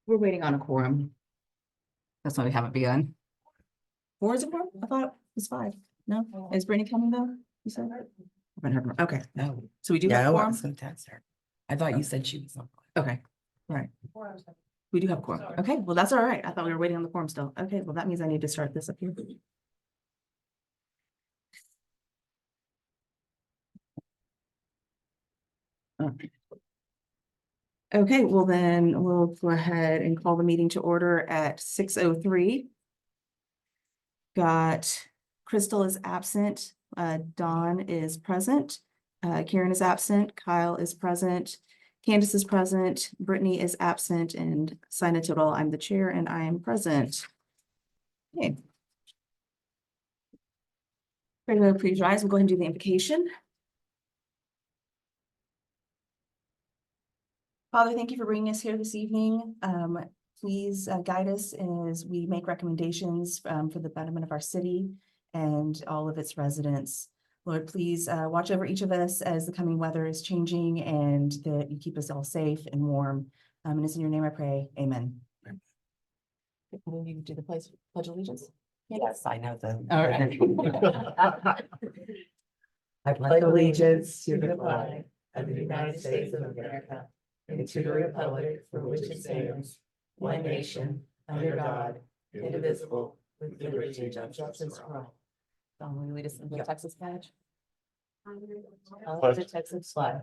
We're waiting on a quorum. That's why we haven't begun. 4 is a quorum? I thought it was 5. No, is Brittany coming though? You said? I haven't heard from her. Okay, No. so we do have a No, I quorum? was gonna text her. I thought you said she was on. Okay, all right. We do have a quorum. Okay, well, that's all right. I thought we were waiting on the quorum still. Okay, well, that means I need to start this up here. Okay, well then we'll go ahead and call the meeting to order at 6:03. Got Crystal is absent, Dawn is present, Karen is absent, Kyle is present, Candace is present, Brittany is absent, and Sina Tittle, I'm the chair and I am present. Okay. Everyone, please rise. We'll go ahead and do the invocation. Father, thank you for bringing us here this evening. Please guide us as we make recommendations for the betterment of our city and all of its residents. Lord, please watch over each of us as the coming weather is changing and that you keep us all safe and warm. And it's in your name I pray. Amen. Will you do the pledge allegiance? Yes, I know the. All right. I pledge allegiance to the flag of the United States of America and to the republic for which it stands, one nation, under God, indivisible, with liberty and justice for all. Will you lead us in the Texas pledge? Of the Texas flag.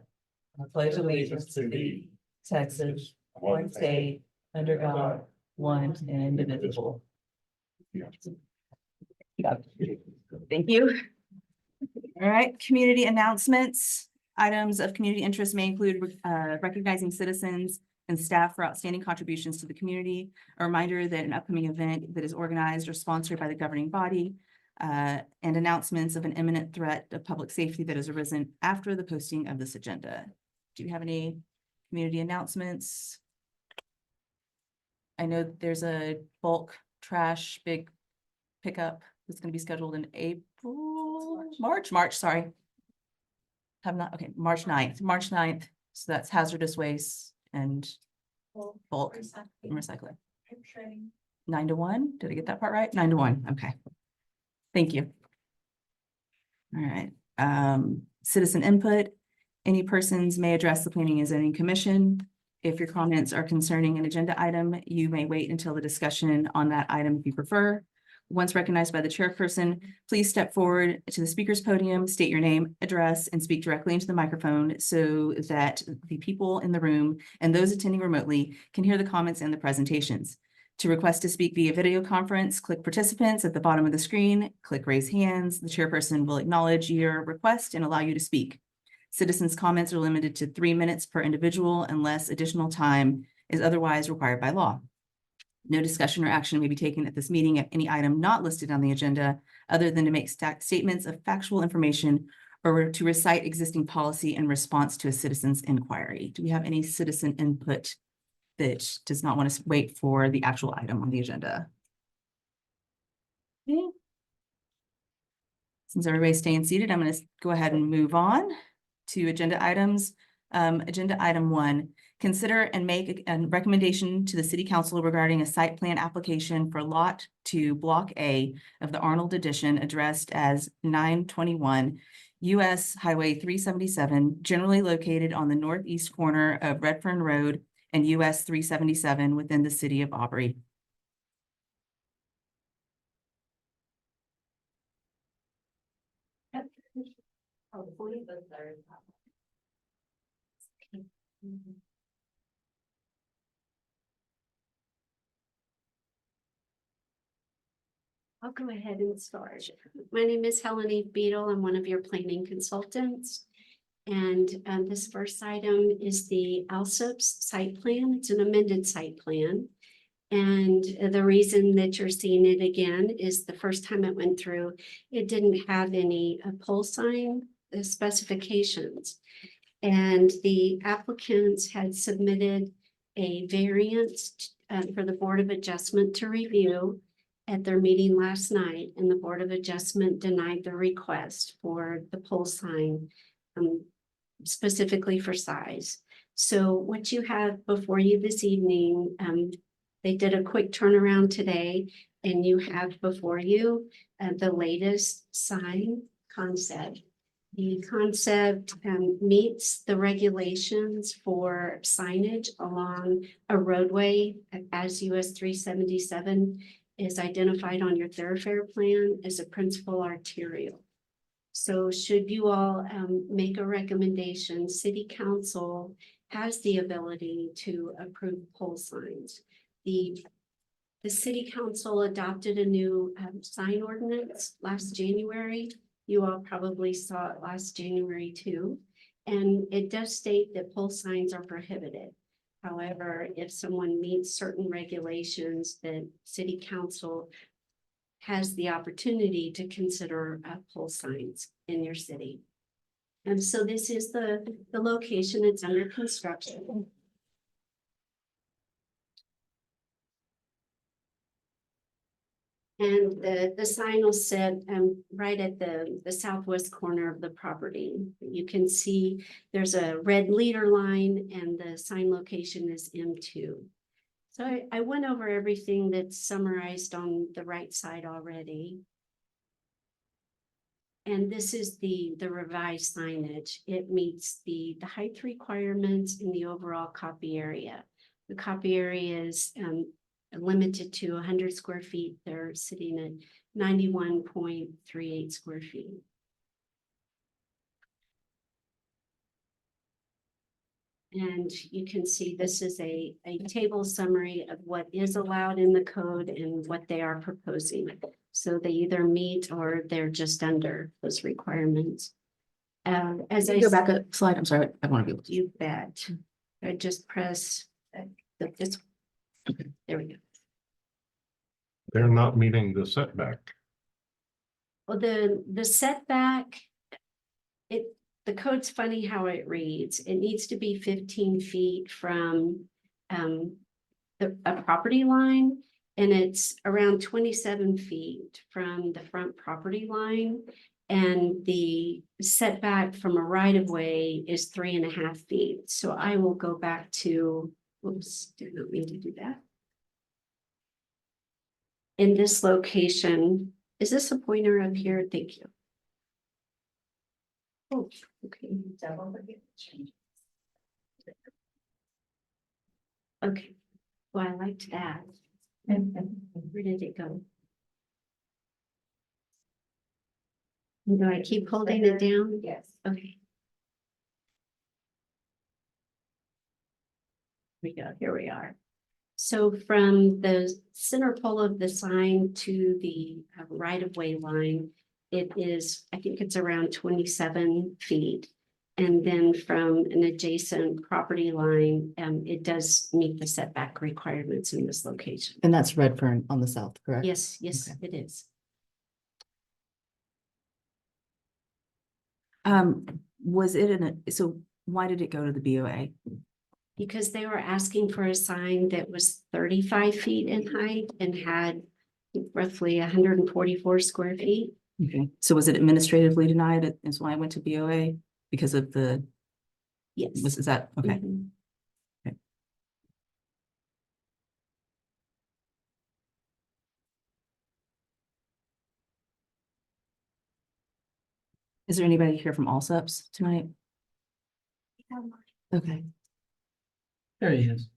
I pledge allegiance to thee, Texas, one state, under God, one and indivisible. Thank you. All right, community announcements. Items of community interest may include recognizing citizens and staff for outstanding contributions to the community. A reminder that an upcoming event that is organized or sponsored by the governing body and announcements of an imminent threat of public safety that has arisen after the posting of this agenda. Do you have any community announcements? I know there's a bulk trash big pickup that's going to be scheduled in March, sorry. March 9th. So that's hazardous waste and bulk recycling. 9 to 1. Did I get that part right? 9 to 1. Okay. Thank you. All right. Citizen input. Any persons may address the Planning and Zoning Commission. If your comments are concerning an agenda item, you may wait until the discussion on that item if you prefer. Once recognized by the chairperson, please step forward to the speaker's podium, state your name, address, and speak directly into the microphone so that the people in the room and those attending remotely can hear the comments and the presentations. To request to speak via video conference, click participants at the bottom of the screen, click raise hands. The chairperson will acknowledge your request and allow you to speak. Citizens' comments are limited to 3 minutes per individual unless additional time is otherwise required by law. No discussion or action may be taken at this meeting at any item not listed on the agenda, other than to make statements of factual information or to recite existing policy in response to a citizen's inquiry. Do we have any citizen input that does not want to wait for the actual item on the agenda? Okay. Since everybody's staying seated, I'm going to go ahead and move on to agenda items. Agenda item 1. Consider and make a recommendation to the City Council regarding a site plan application for Lot 2, Block A of the Arnold Addition, addressed as 921 US Highway 377, generally located on the northeast corner of Redfern Road and US 377 within the city of Aubrey. I'll go ahead and start. My name is Helen Eve Beadle. I'm one of your planning consultants. And this first item is the ALSIP's site plan. It's an amended site plan. And the reason that you're seeing it again is the first time it went through, it didn't have any pole sign specifications. And the applicants had submitted a variance for the Board of Adjustment to review. at their meeting last night, and the Board of Adjustment denied the request for the pole sign, specifically for size. So what you have before you this evening, they did a quick turnaround today, and you have before you the latest sign concept. The concept meets the regulations for signage along a roadway as US 377 is identified on your thoroughfare plan as a principal arterial. So should you all make a recommendation, City Council has the ability to approve pole signs. The City Council adopted a new sign ordinance last January. You all probably saw it last January too. And it does state that pole signs are prohibited. However, if someone meets certain regulations, then City Council has the opportunity to consider pole signs in your city. And so this is the location. It's under construction. And the sign will sit right at the southwest corner of the property. You can see there's a red leader line and the sign location is M2. So I went over everything that's summarized on the right side already. And this is the revised signage. It meets the height requirements in the overall copy area. The copy area is limited to 100 square feet. They're sitting at 91.38 square feet. And you can see this is a table summary of what is allowed in the code and what they are proposing. So they either meet or they're just under those requirements. As I Go back a slide. I'm sorry. I want to be able to. You bet. I just press this. There we go. They're not meeting the setback. Well, the setback, the code's funny how it reads. It needs to be 15 feet from a property line, and it's around 27 feet from the front property line. And the setback from a right of way is 3.5 feet. So I will go back to, oops, did not mean to do that. In this location, is this a pointer up here? Thank you. Oh, okay. Okay, well, I liked that. Where did it go? Do I keep holding it down? Yes. Okay. Here we are. So from the center pole of the sign to the right of way line, it is, I think it's around 27 feet. And then from an adjacent property line, it does meet the setback requirements in this location. And that's Redfern on the south, correct? Yes, yes, Okay. it is. Was it so why did it go to the BOA? Because they were asking for a sign that was 35 feet in height and had roughly 144 square feet. Okay, so was it administratively denied? Is why I went to BOA because of the, Yes. is that, okay. Mhm. Is there anybody here from Allsups tonight? Okay, There he is.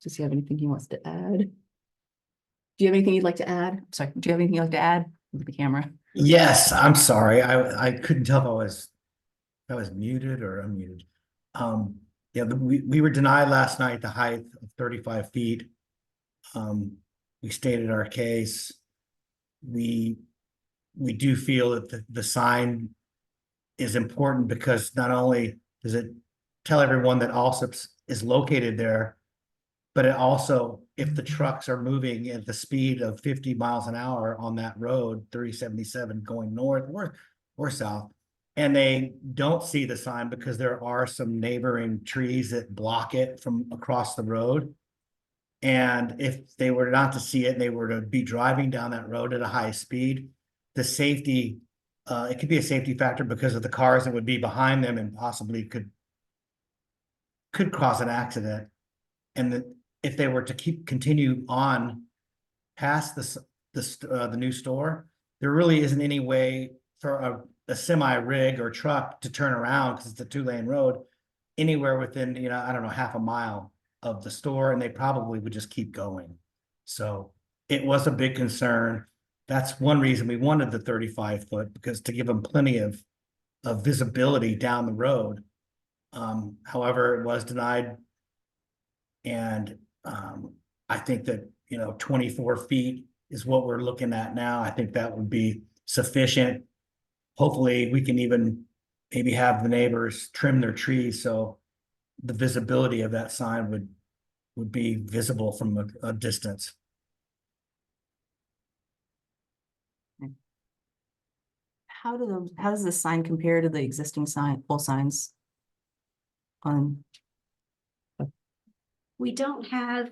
does he have anything he wants to add? Do you have anything you'd like to add? Sorry, do you have anything you'd like to add with the camera? Yes, I'm sorry. I couldn't tell if I was muted or unmuted. Yeah, we were denied last night the height of 35 feet. We stated our case. We do feel that the sign is important because not only does it tell everyone that Allsups is located there, but it also, if the trucks are moving at the speed of 50 miles an hour on that road, 377 going north or south, and they don't see the sign because there are some neighboring trees that block it from across the road. And if they were not to see it, and they were to be driving down that road at a high speed, the safety, it could be a safety factor because of the cars that would be behind them and possibly could cause an accident. And if they were to continue on past the new store, there really isn't any way for a semi rig or truck to turn around because it's a 2-lane road anywhere within, I don't know, half a mile of the store, and they probably would just keep going. So it was a big concern. That's one reason we wanted the 35 foot, because to give them plenty of visibility down the road. However, it was denied. And I think that, 24 feet is what we're looking at now. I think that would be sufficient. Hopefully, we can even maybe have the neighbors trim their trees so the visibility of that sign would be visible from a distance. How does the sign compare to the existing pole signs? We don't have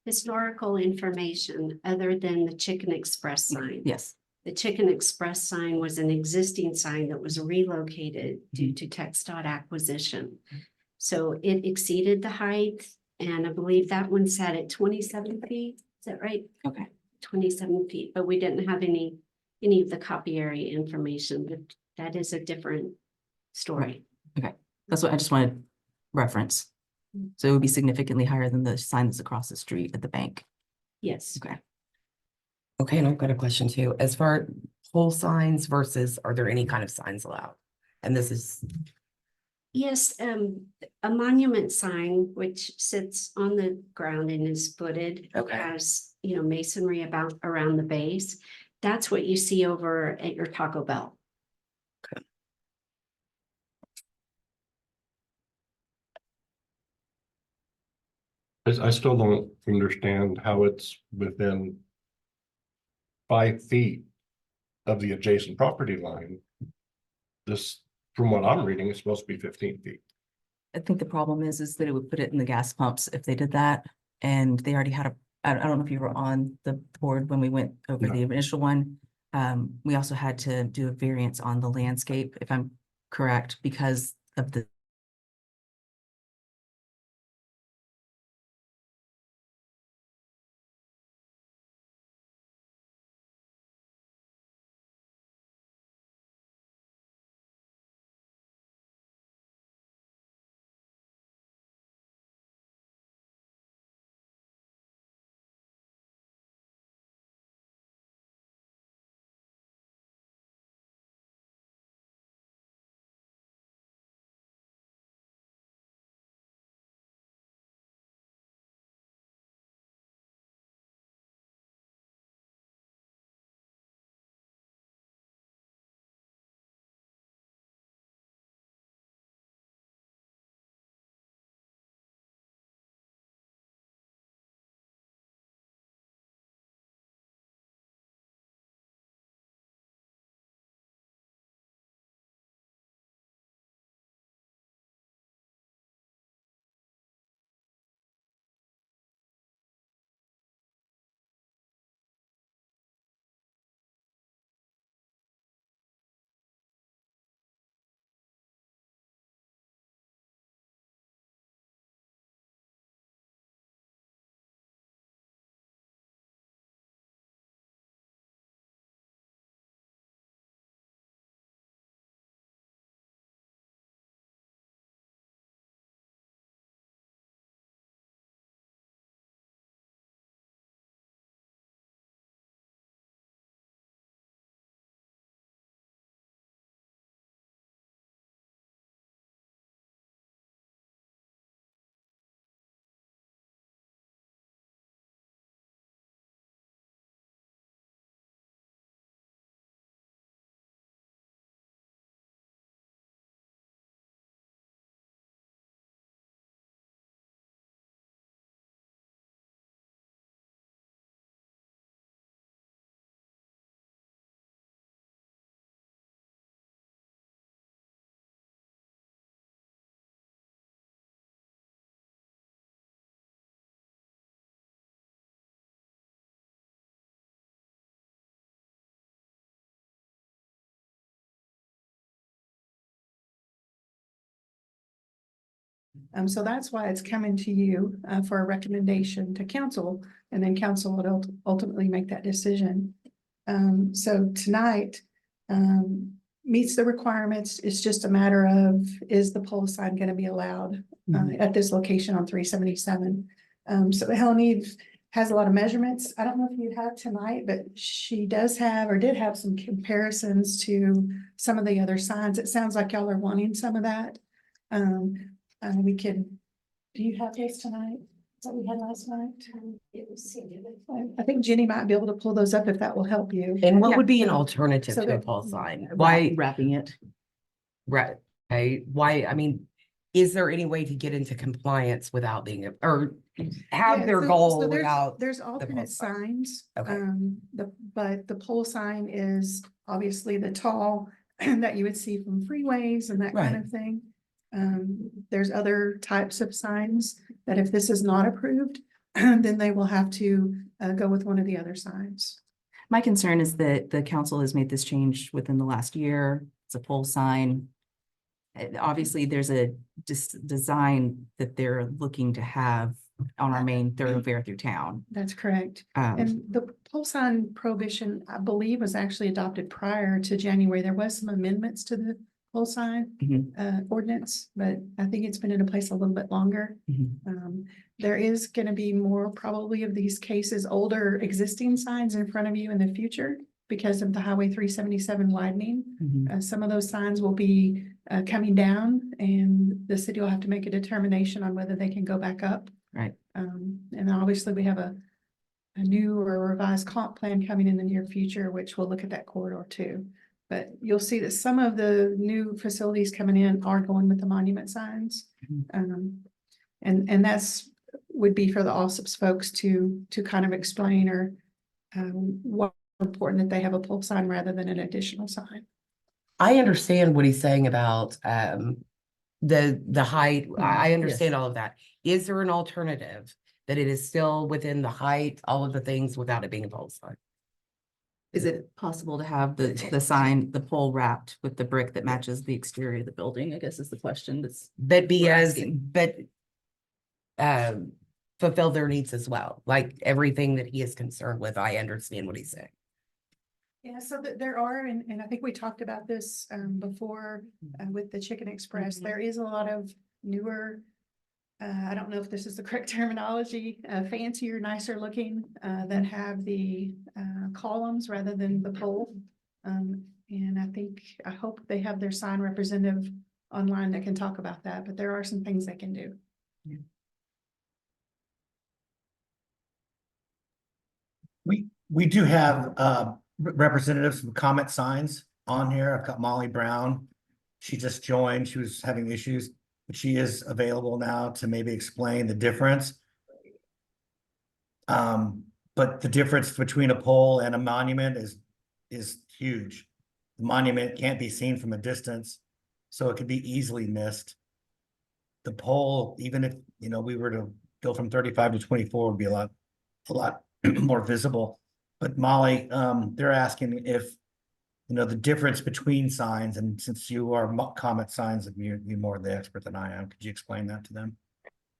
historical information other than the Chicken Express sign. Yes, The Chicken Express sign was an existing sign that was relocated due to TxDOT acquisition. So it exceeded the height, and I believe that one sat at 27 feet. Is that right? okay. 27 feet, but we didn't have any of the copy area information, but that is a different story. That's what I just wanted reference. So it would be significantly higher than the sign that's across the street at the bank. Yes. Okay. Okay, and I've got a question too. As far pole signs versus, are there any kind of signs allowed? And this is, Yes, a monument sign which sits on the ground and is footed. Okay. Has, masonry around the base. That's what you see over at your Taco Bell. I still don't understand how it's within 5 feet of the adjacent property line. This, from what I'm reading, is supposed to be 15 feet. I think the problem is that it would put it in the gas pumps if they did that. And they already had I don't know if you were on the board when we went over No. the initial one. We also had to do a variance on the landscape, if I'm correct, because of the So that's why it's coming to you for a recommendation to council, and then council would ultimately make that decision. So tonight meets the requirements. It's just a matter of, is the pole sign going to be allowed at this location on 377? So Helen Eve has a lot of measurements. I don't know if you have tonight, but she does have or did have some comparisons to some of the other signs. It sounds like y'all are wanting some of that. We can, do you have this tonight? That we had last night? I think Jenny might be able to pull those up if that will help you. And what Yeah. would be an alternative So to a that- pole sign? Why, Wrapping it. right, why, I mean, is there any way to get into compliance without being, or have Yeah, their so goal there's- without? There's alternate sign. signs. Okay. But the pole sign is obviously the tall that you would see from freeways and that kind Right. of thing. There's other types of signs that if this is not approved, then they will have to go with one of the other signs. My concern is that the council has made this change within the last year. It's a pole sign. Obviously, there's a design that they're looking to have on our main thoroughfare through town. That's correct. Um, And the pole sign prohibition, I believe, was actually adopted prior to January. There was some amendments to the pole sign ordinance, but I think it's been in place a little bit longer. There is gonna be more probably of these cases, older existing signs in front of you in the future because of the Highway 377 widening. Some of those signs will be coming down, and the city will have to make a determination on whether they can go back up. Right. And obviously we have a new or revised comp plan coming in the near future, which will look at that corridor too. But you'll see that some of the new facilities coming in are going with the monument signs. And that's would be for the Allsup's folks to kind of explain or what's important that they have a pole sign rather than an additional sign. I understand what he's saying about the height. I understand all of that. Is there an alternative that it is still within the height, all of the things without it being a pole sign? Is it possible to have the sign, the pole wrapped with the brick that matches the exterior of the building, I guess is the question that's. But be We're as, asking. but fulfill their needs as well, like everything that he is concerned with. I understand what he's saying. Yeah, so there are, and I think we talked about this before with the Chicken Express. There is a lot of newer, I don't know if this is the correct terminology, fancier, nicer looking that have the columns rather than the pole. And I hope they have their sign representative online that can talk about that, but there are some things they can do. We do have representatives from Comet Signs on here. I've got Molly Brown. She just joined. She was having issues, but she is available now to maybe explain the difference. But the difference between a pole and a monument is huge. The monument can't be seen from a distance, so it could be easily missed. The pole, even if, we were to go from 35 to 24, would be a lot more visible. But Molly, they're asking if, the difference between signs, and since you are Comet Signs, you're more the expert than I am, could you explain that to them?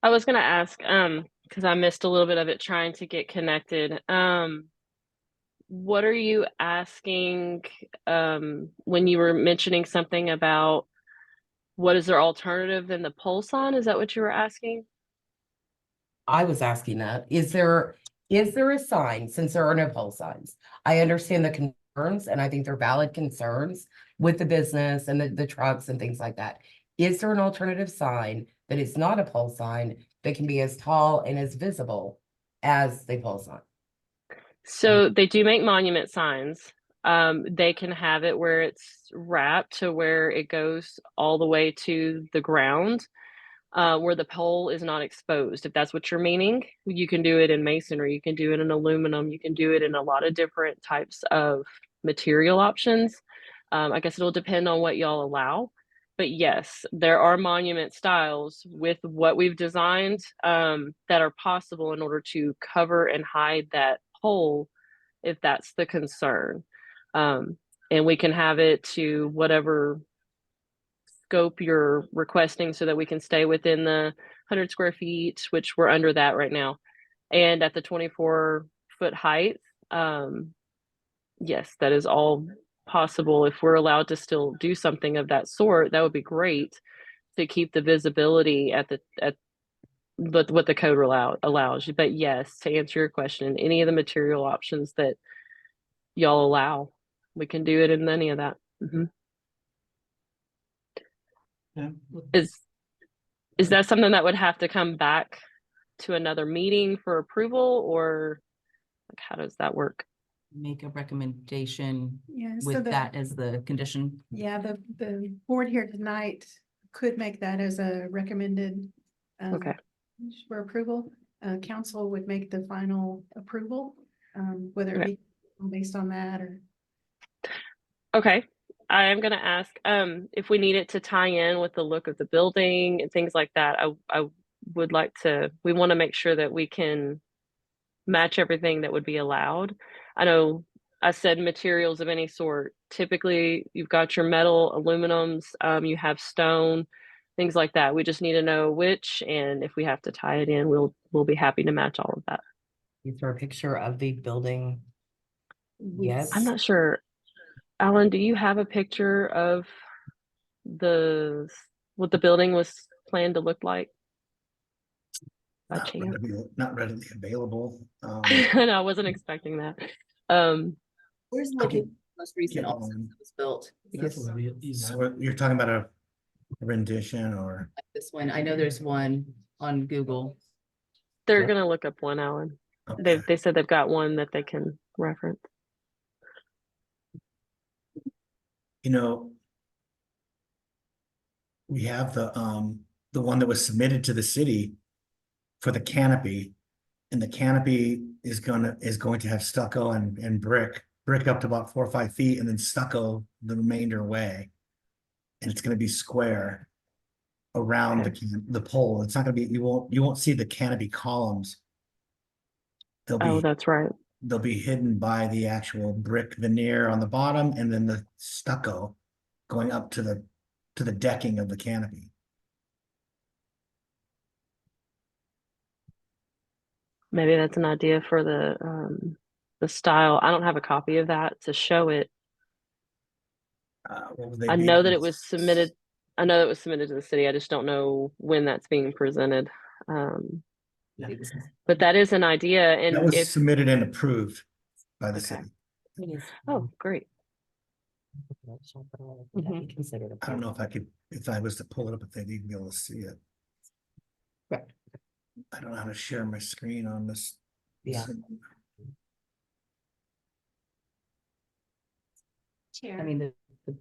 I was gonna ask, because I missed a little bit of it trying to get connected. What are you asking when you were mentioning something about what is their alternative than the pole sign? Is that what you were asking? I was asking that. Is there a sign, since there are no pole signs? I understand the concerns, and I think they're valid concerns with the business and the trucks and things like that. Is there an alternative sign that is not a pole sign that can be as tall and as visible as the pole sign? So they do make monument signs. They can have it where it's wrapped to where it goes all the way to the ground, where the pole is not exposed. If that's what you're meaning, you can do it in masonry, you can do it in aluminum, you can do it in a lot of different types of material options. I guess it'll depend on what y'all allow. But yes, there are monument styles with what we've designed that are possible in order to cover and hide that pole if that's the concern. And we can have it to whatever scope you're requesting so that we can stay within the 100 square feet, which we're under that right now. And at the 24-foot height, yes, that is all possible. If we're allowed to still do something of that sort, that would be great to keep the visibility at but what the code allows. But yes, to answer your question, any of the material options that y'all allow, we can do it in any of that. Mhm. Yeah. Is that something that would have to come back to another meeting for approval, or like, how does that work? Make a recommendation Yeah, so with that as the condition. yeah, the board here tonight could make that as a recommended. Okay. For approval, council would make the final approval, whether it be based on that or. Okay. I am gonna ask if we need it to tie in with the look of the building and things like that. I would like to, we want to make sure that we can match everything that would be allowed. I know I said materials of any sort. Typically, you've got your metal, aluminums, you have stone, things like that. We just need to know which, and if we have to tie it in, we'll be happy to match all of that. Is there a picture of the building? Yes. I'm not sure. Alan, do you have a picture of what the building was planned to look like? By Not chance? not readily available. No, I wasn't expecting that. Where's the location most recent office that was built? Because So you're talking about a rendition or? this one, I know there's one on Google. They're Yeah. gonna look up one, Alan. Okay. They said they've got one that they can reference. You know, we have the one that was submitted to the city for the canopy. And the canopy is going to have stucco and brick up to about 4 or 5 feet and then stucco the remainder away. And it's going to be square around the pole. It's not going to be, you won't see the canopy columns. Oh, that's right. They'll be hidden by the actual brick veneer on the bottom and then the stucco going up to the decking of the canopy. Maybe that's an idea for the style. I don't have a copy of that to show it. What would they I be? know that it was submitted. I know it was submitted to the city. I just don't know when that's being presented. But that is an idea. That And was if, submitted and approved by the Okay. city. oh, great. Would that be considered a I don't know if I was to pull it up, if they'd even be able to see it. Correct. I don't know how to share my screen on this. Yeah. Chair. I mean, the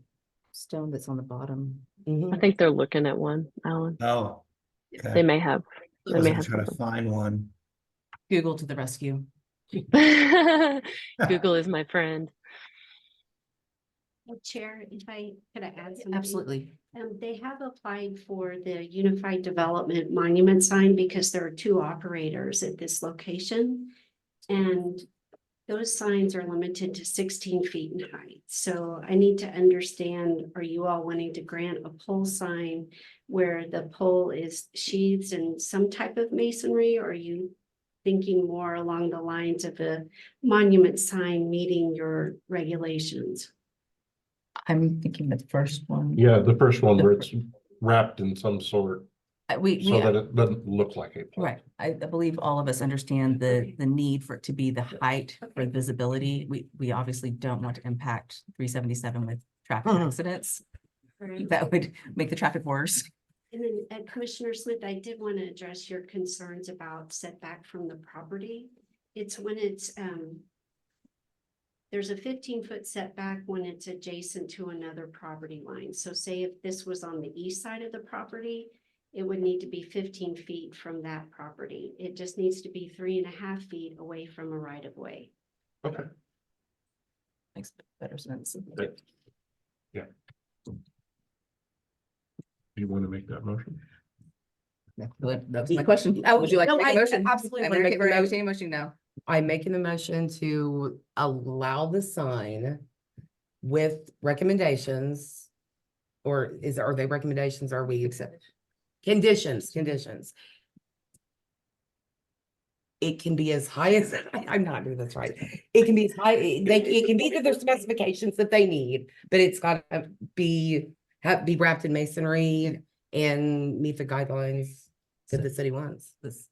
stone that's on the bottom. I think they're looking at one, Alan. Oh. They Okay. may have. I They was may gonna have try to something. find one. Google to the rescue. Google is my friend. Chair, if I could I add something? Absolutely. They have applied for the Unified Development Monument sign because there are 2 operators at this location. And those signs are limited to 16 feet in height. So I need to understand, are you all wanting to grant a pole sign where the pole is sheathed in some type of masonry? Or are you thinking more along the lines of a monument sign meeting your regulations? I'm thinking the first one. Yeah, the first one where it's wrapped in some sort We, so that it doesn't look like a pole. right. I believe all of us understand the need for it to be the height for visibility. We obviously don't want to impact 377 with traffic accidents. Right. That would make the traffic worse. And then Commissioner Smith, I did want to address your concerns about setback from the property. It's when it's, there's a 15-foot setback when it's adjacent to another property line. So say if this was on the east side of the property, it would need to be 15 feet from that property. It just needs to be 3.5 feet away from a right of way. Okay. Makes better sense. Yeah. Do you want to make that motion? That was my question. Would you like to No, make a motion? absolutely I'm wanna gonna make make a a motion. motion now. I'm making the motion to allow the sign with recommendations Or are they recommendations? Are we accept? Conditions. It can be as high as, I'm not doing this right. It can be as high, it can be to their specifications that they need, but it's got to be wrapped in masonry and meet the guidelines that the city wants. This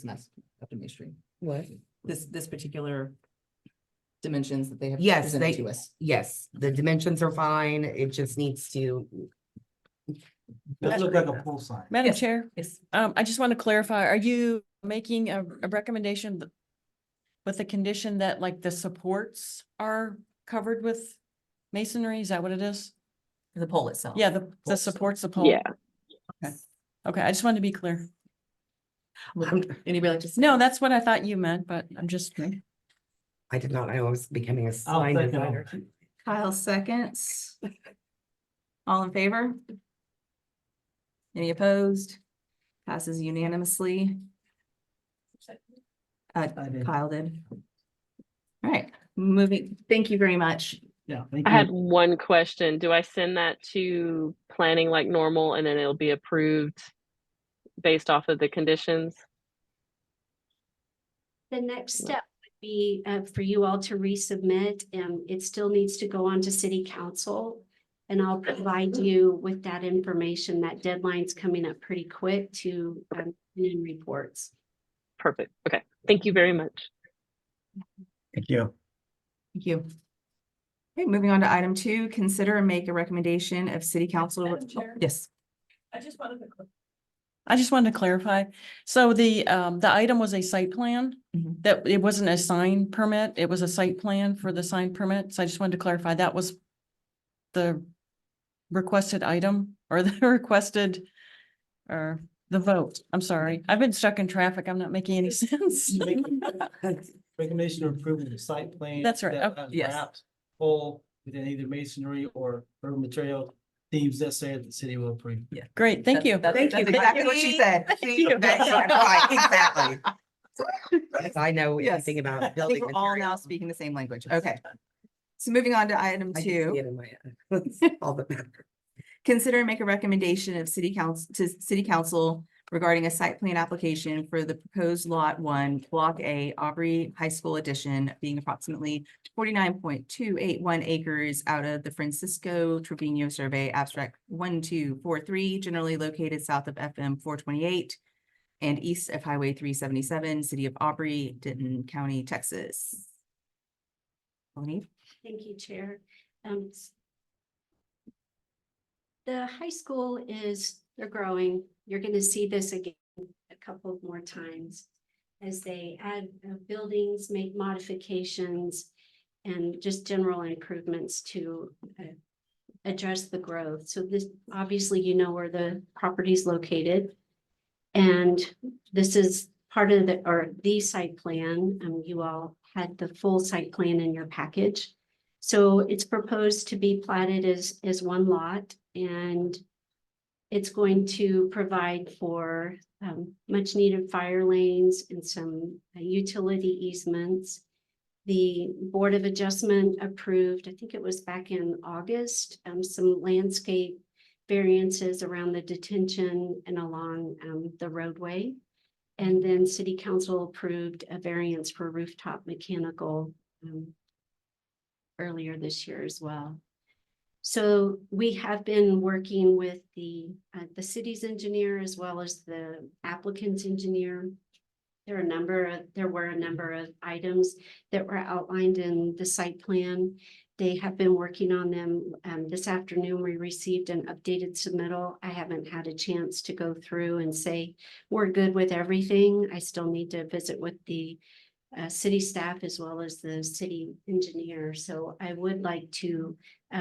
mess up in Main What? this particular dimensions that they have Yes, presented to us. yes, the dimensions are fine. It just needs to, Does look like a pool sign. Madam Yes. Chair, Yes. I just want to clarify, are you making a recommendation with the condition that like the supports are covered with masonry? Is that what it is? The pole itself. Yeah, the supports the pole. Yeah. Okay, I just wanted to be clear. Anybody like to? say? No, that's what I thought you meant, but I'm just. I did not know I was becoming a I'll sign second designer. Kyle seconds. All in favor? Any opposed? Passes unanimously. I did. Kyle did. All right, moving, thank you very much. Yeah, thank I you. had one question. Do I send that to planning like normal and then it'll be approved based off of the conditions? The next step would be for you all to resubmit, and it still needs to go on to city council. And I'll provide you with that information. That deadline's coming up pretty quick to in reports. Perfect. Okay. Thank you very much. Thank you. Thank you. Okay, moving on to item 2, consider and make a recommendation of city council. Madam Chair? Yes, I just wanted to clarify. So the item was a site plan, Mhm. that it wasn't a sign permit. It was a site plan for the sign permit. So I just wanted to clarify that was the requested item or the requested or the vote. I'm sorry. I've been stuck in traffic. I'm not making any sense. Recommendation to approve the site plan. That's right. that Okay. has Yes. wrapped Full within either masonry or urban material themes that say that the city will approve. Great, thank you. That's Thank you. exactly what she said. Right, exactly. I know Yes. anything about I building. think we're all now material. speaking the same language. Okay. So moving on to item I can see 2. it in my head. That's all that matters. Consider and make a recommendation of city council regarding a site plan application for the proposed lot 1, block A, Aubrey High School addition, being approximately 49.281 acres out of the Francisco Trevino Survey Abstract 1243, generally located south of FM 428 and east of Highway 377, City of Aubrey, Denton County, Texas. Melanie? Thank you, Chair. The high school they're growing. You're going to see this again a couple more times as they add buildings, make modifications, and just general improvements to address the growth. So this, obviously, you know where the property is located. And this is part of the site plan. You all had the full site plan in your package. So it's proposed to be platted as one lot, and it's going to provide for much needed fire lanes and some utility easements. The Board of Adjustment approved, I think it was back in August, some landscape variances around the detention and along the roadway. And then City Council approved a variance for rooftop mechanical earlier this year as well. So we have been working with the city's engineer as well as the applicant's engineer. There were a number of items that were outlined in the site plan. They have been working on them. This afternoon, we received an updated submittal. I haven't had a chance to go through and say, we're good with everything. I still need to visit with the city staff as well as the city engineer. So I would like to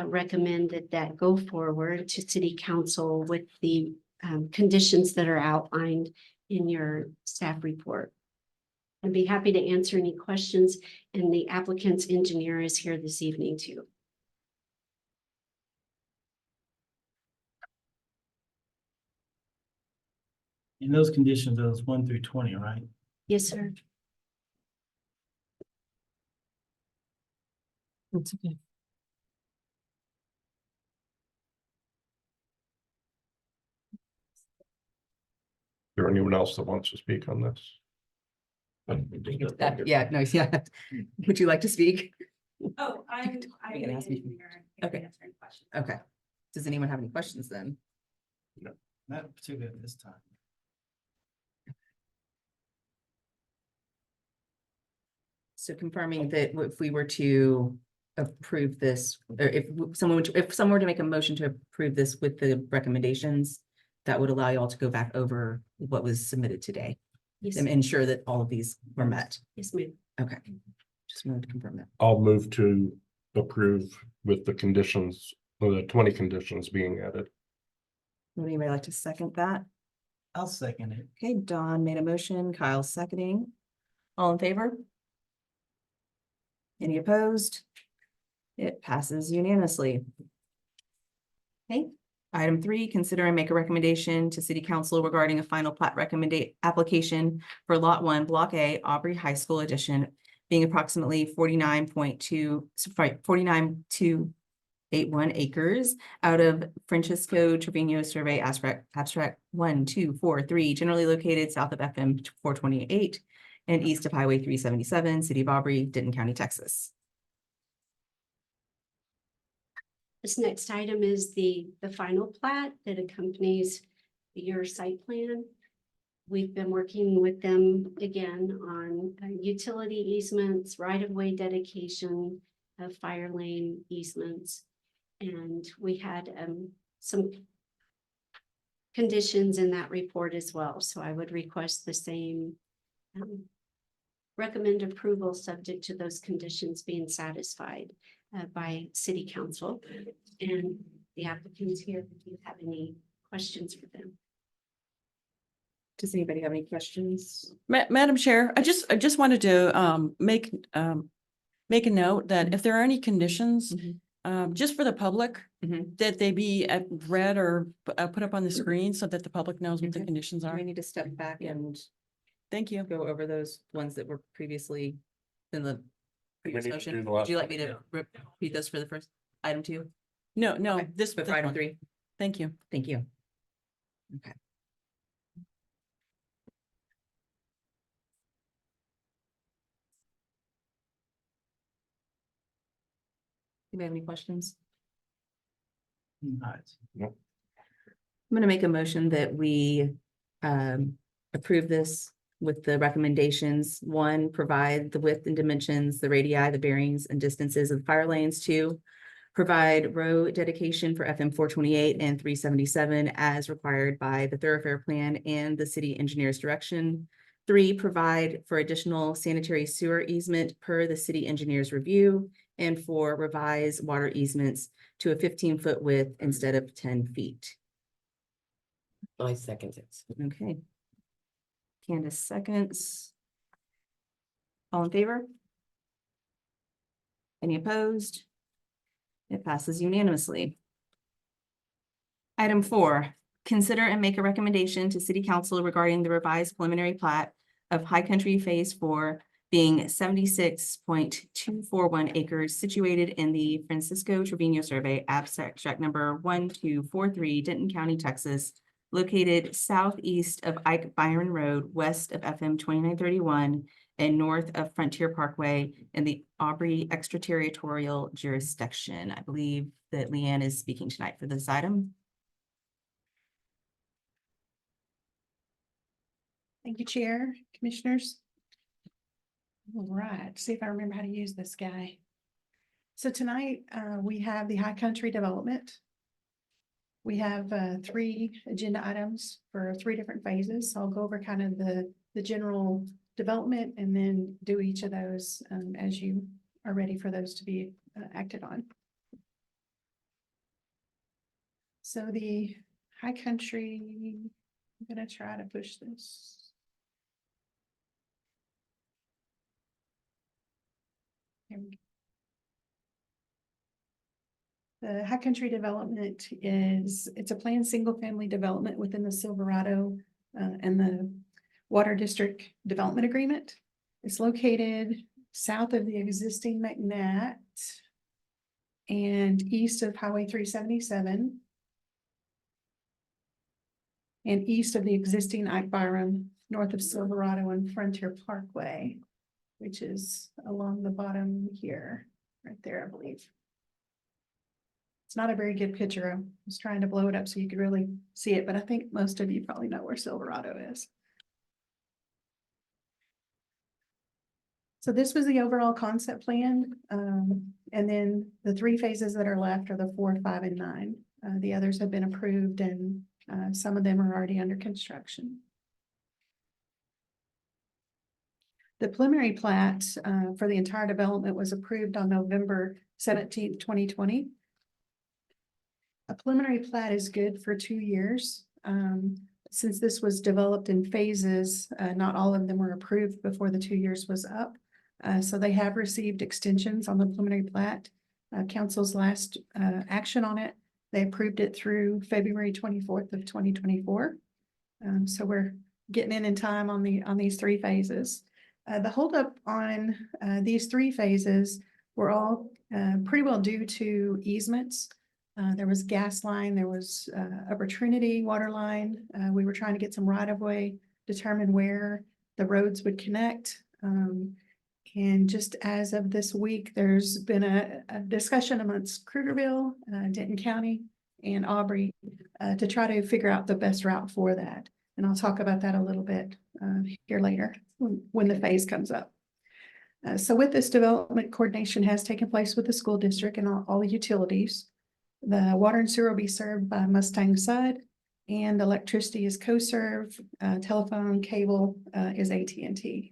recommend that go forward to city council with the conditions that are outlined in your staff report. I'd be happy to answer any questions, and the applicant's engineer is here this evening too. In those conditions, those 1 through 20, right? Yes, sir. It's okay. there anyone else that wants to speak on this? Yeah, no, yeah. Would you like to speak? Oh, I'm gonna ask you. Okay. Okay. Does anyone have any questions then? Not particularly at this time. So confirming that if we were to approve this, or if someone were to make a motion to approve this with the recommendations, that would allow you all to go back over what was submitted today Yes, and ensure that all of these were met. yes, ma'am. Okay. Just wanted to confirm that. I'll move to approve with the conditions, the 20 conditions being added. Would anybody like to second that? I'll second it. Okay, Don made a motion, Kyle seconding. All in favor? Any opposed? It passes unanimously. Okay, item 3, consider and make a recommendation to city council regarding a final plat application for lot 1, block A, Aubrey High School addition, being approximately 49.281 acres out of Francisco Trevino Survey abstract 1, 2, 4, 3, generally located south of FM 428 and east of Highway 377, City of Aubrey, Denton County, Texas. This next item is the final plat that accompanies your site plan. We've been working with them again on utility easements, right-of-way dedication, fire lane easements. And we had some conditions in that report as well. So I would request the same recommend approval subject to those conditions being satisfied by city council. And the applicants here, if you have any questions for them. Does anybody have any questions? Madam Chair, I just wanted to make a note that if there are any conditions, just for the public, Mhm. that they be read or put up on the screen so that the public knows what the Okay. conditions Do are. we need to step back and Thank you. go over those ones that were previously in the previous need to motion? do the Would last you like one, me to repeat those for the first item 2? No, Okay, this But this for item one. 3, Thank you. thank you. Okay. Do you have any questions? Not. I'm gonna make a motion that we approve this with the recommendations. 1, provide the width and dimensions, the radii, the bearings and distances of fire lanes. 2, provide road dedication for FM 428 and 377 as required by the thoroughfare plan and the city engineer's direction. 3, provide for additional sanitary sewer easement per the city engineer's review. And 4, revise water easements to a 15-foot width instead of 10 feet. I second it. Okay. Candace seconds. All in favor? Any opposed? It passes unanimously. Item 4, consider and make a recommendation to city council regarding the revised preliminary plat of High Country Phase 4 being 76.241 acres situated in the Francisco Trevino Survey abstract number 1243, Denton County, Texas, located southeast of Ike Byron Road, west of FM 2931, and north of Frontier Parkway in the Aubrey extraterritorial jurisdiction. I believe that Leanne is speaking tonight for this item. Thank you, Chair, Commissioners. All right, see if I remember how to use this guy. So tonight, we have the High Country Development. We have 3 agenda items for 3 different phases. I'll go over kind of the general development and then do each of those as you are ready for those to be acted on. So the High Country, I'm gonna try to push this. There we go. The High Country Development it's a planned single-family development within the Silverado and the Water District Development Agreement. It's located south of the existing McNatt and east of Highway 377. and east of the existing Ike Byram, north of Silverado and Frontier Parkway, which is along the bottom here, right there, I believe. It's not a very good picture. I was trying to blow it up so you could really see it, but I think most of you probably know where Silverado is. So this was the overall concept plan. And then the 3 phases that are left are the 4, 5, and 9. The others have been approved and some of them are already under construction. The preliminary plat for the entire development was approved on November 17th, 2020. A preliminary plat is good for 2 years. Since this was developed in phases, not all of them were approved before the 2 years was up. So they have received extensions on the preliminary plat. Council's last action on it, they approved it through February 24th of 2024. So we're getting in time on these 3 phases. The holdup on these 3 phases were all pretty well due to easements. There was gas line, there was Upper Trinity water line. We were trying to get some right of way, determine where the roads would connect. And just as of this week, there's been a discussion amongst Krugerville, Denton County, and Aubrey to try to figure out the best route for that. And I'll talk about that a little bit here later when the phase comes up. So with this development, coordination has taken place with the school district and all the utilities. The water and sewer will be served by Mustang Sud, and electricity is co-served, telephone, cable is AT&T.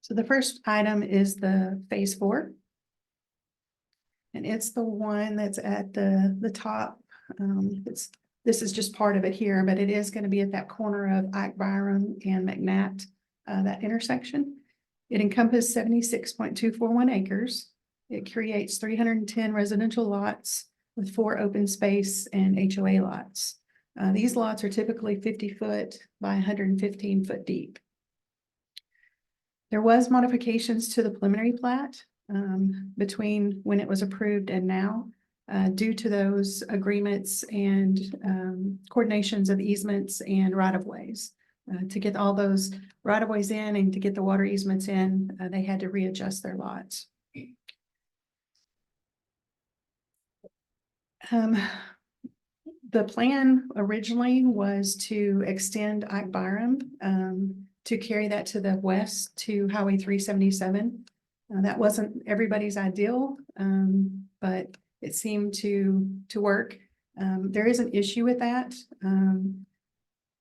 So the first item is the phase 4. And it's the one that's at the top. This is just part of it here, but it is going to be at that corner of Ike Byram and McNatt, that intersection. It encompasses 76.241 acres. It creates 310 residential lots with 4 open space and HOA lots. These lots are typically 50 foot by 115 foot deep. There was modifications to the preliminary plat between when it was approved and now due to those agreements and coordinations of easements and right-of-ways. To get all those right-of-ways in and to get the water easements in, they had to readjust their lots. The plan originally was to extend Ike Byram to carry that to the west to Highway 377. That wasn't everybody's ideal, but it seemed to work. There is an issue with that.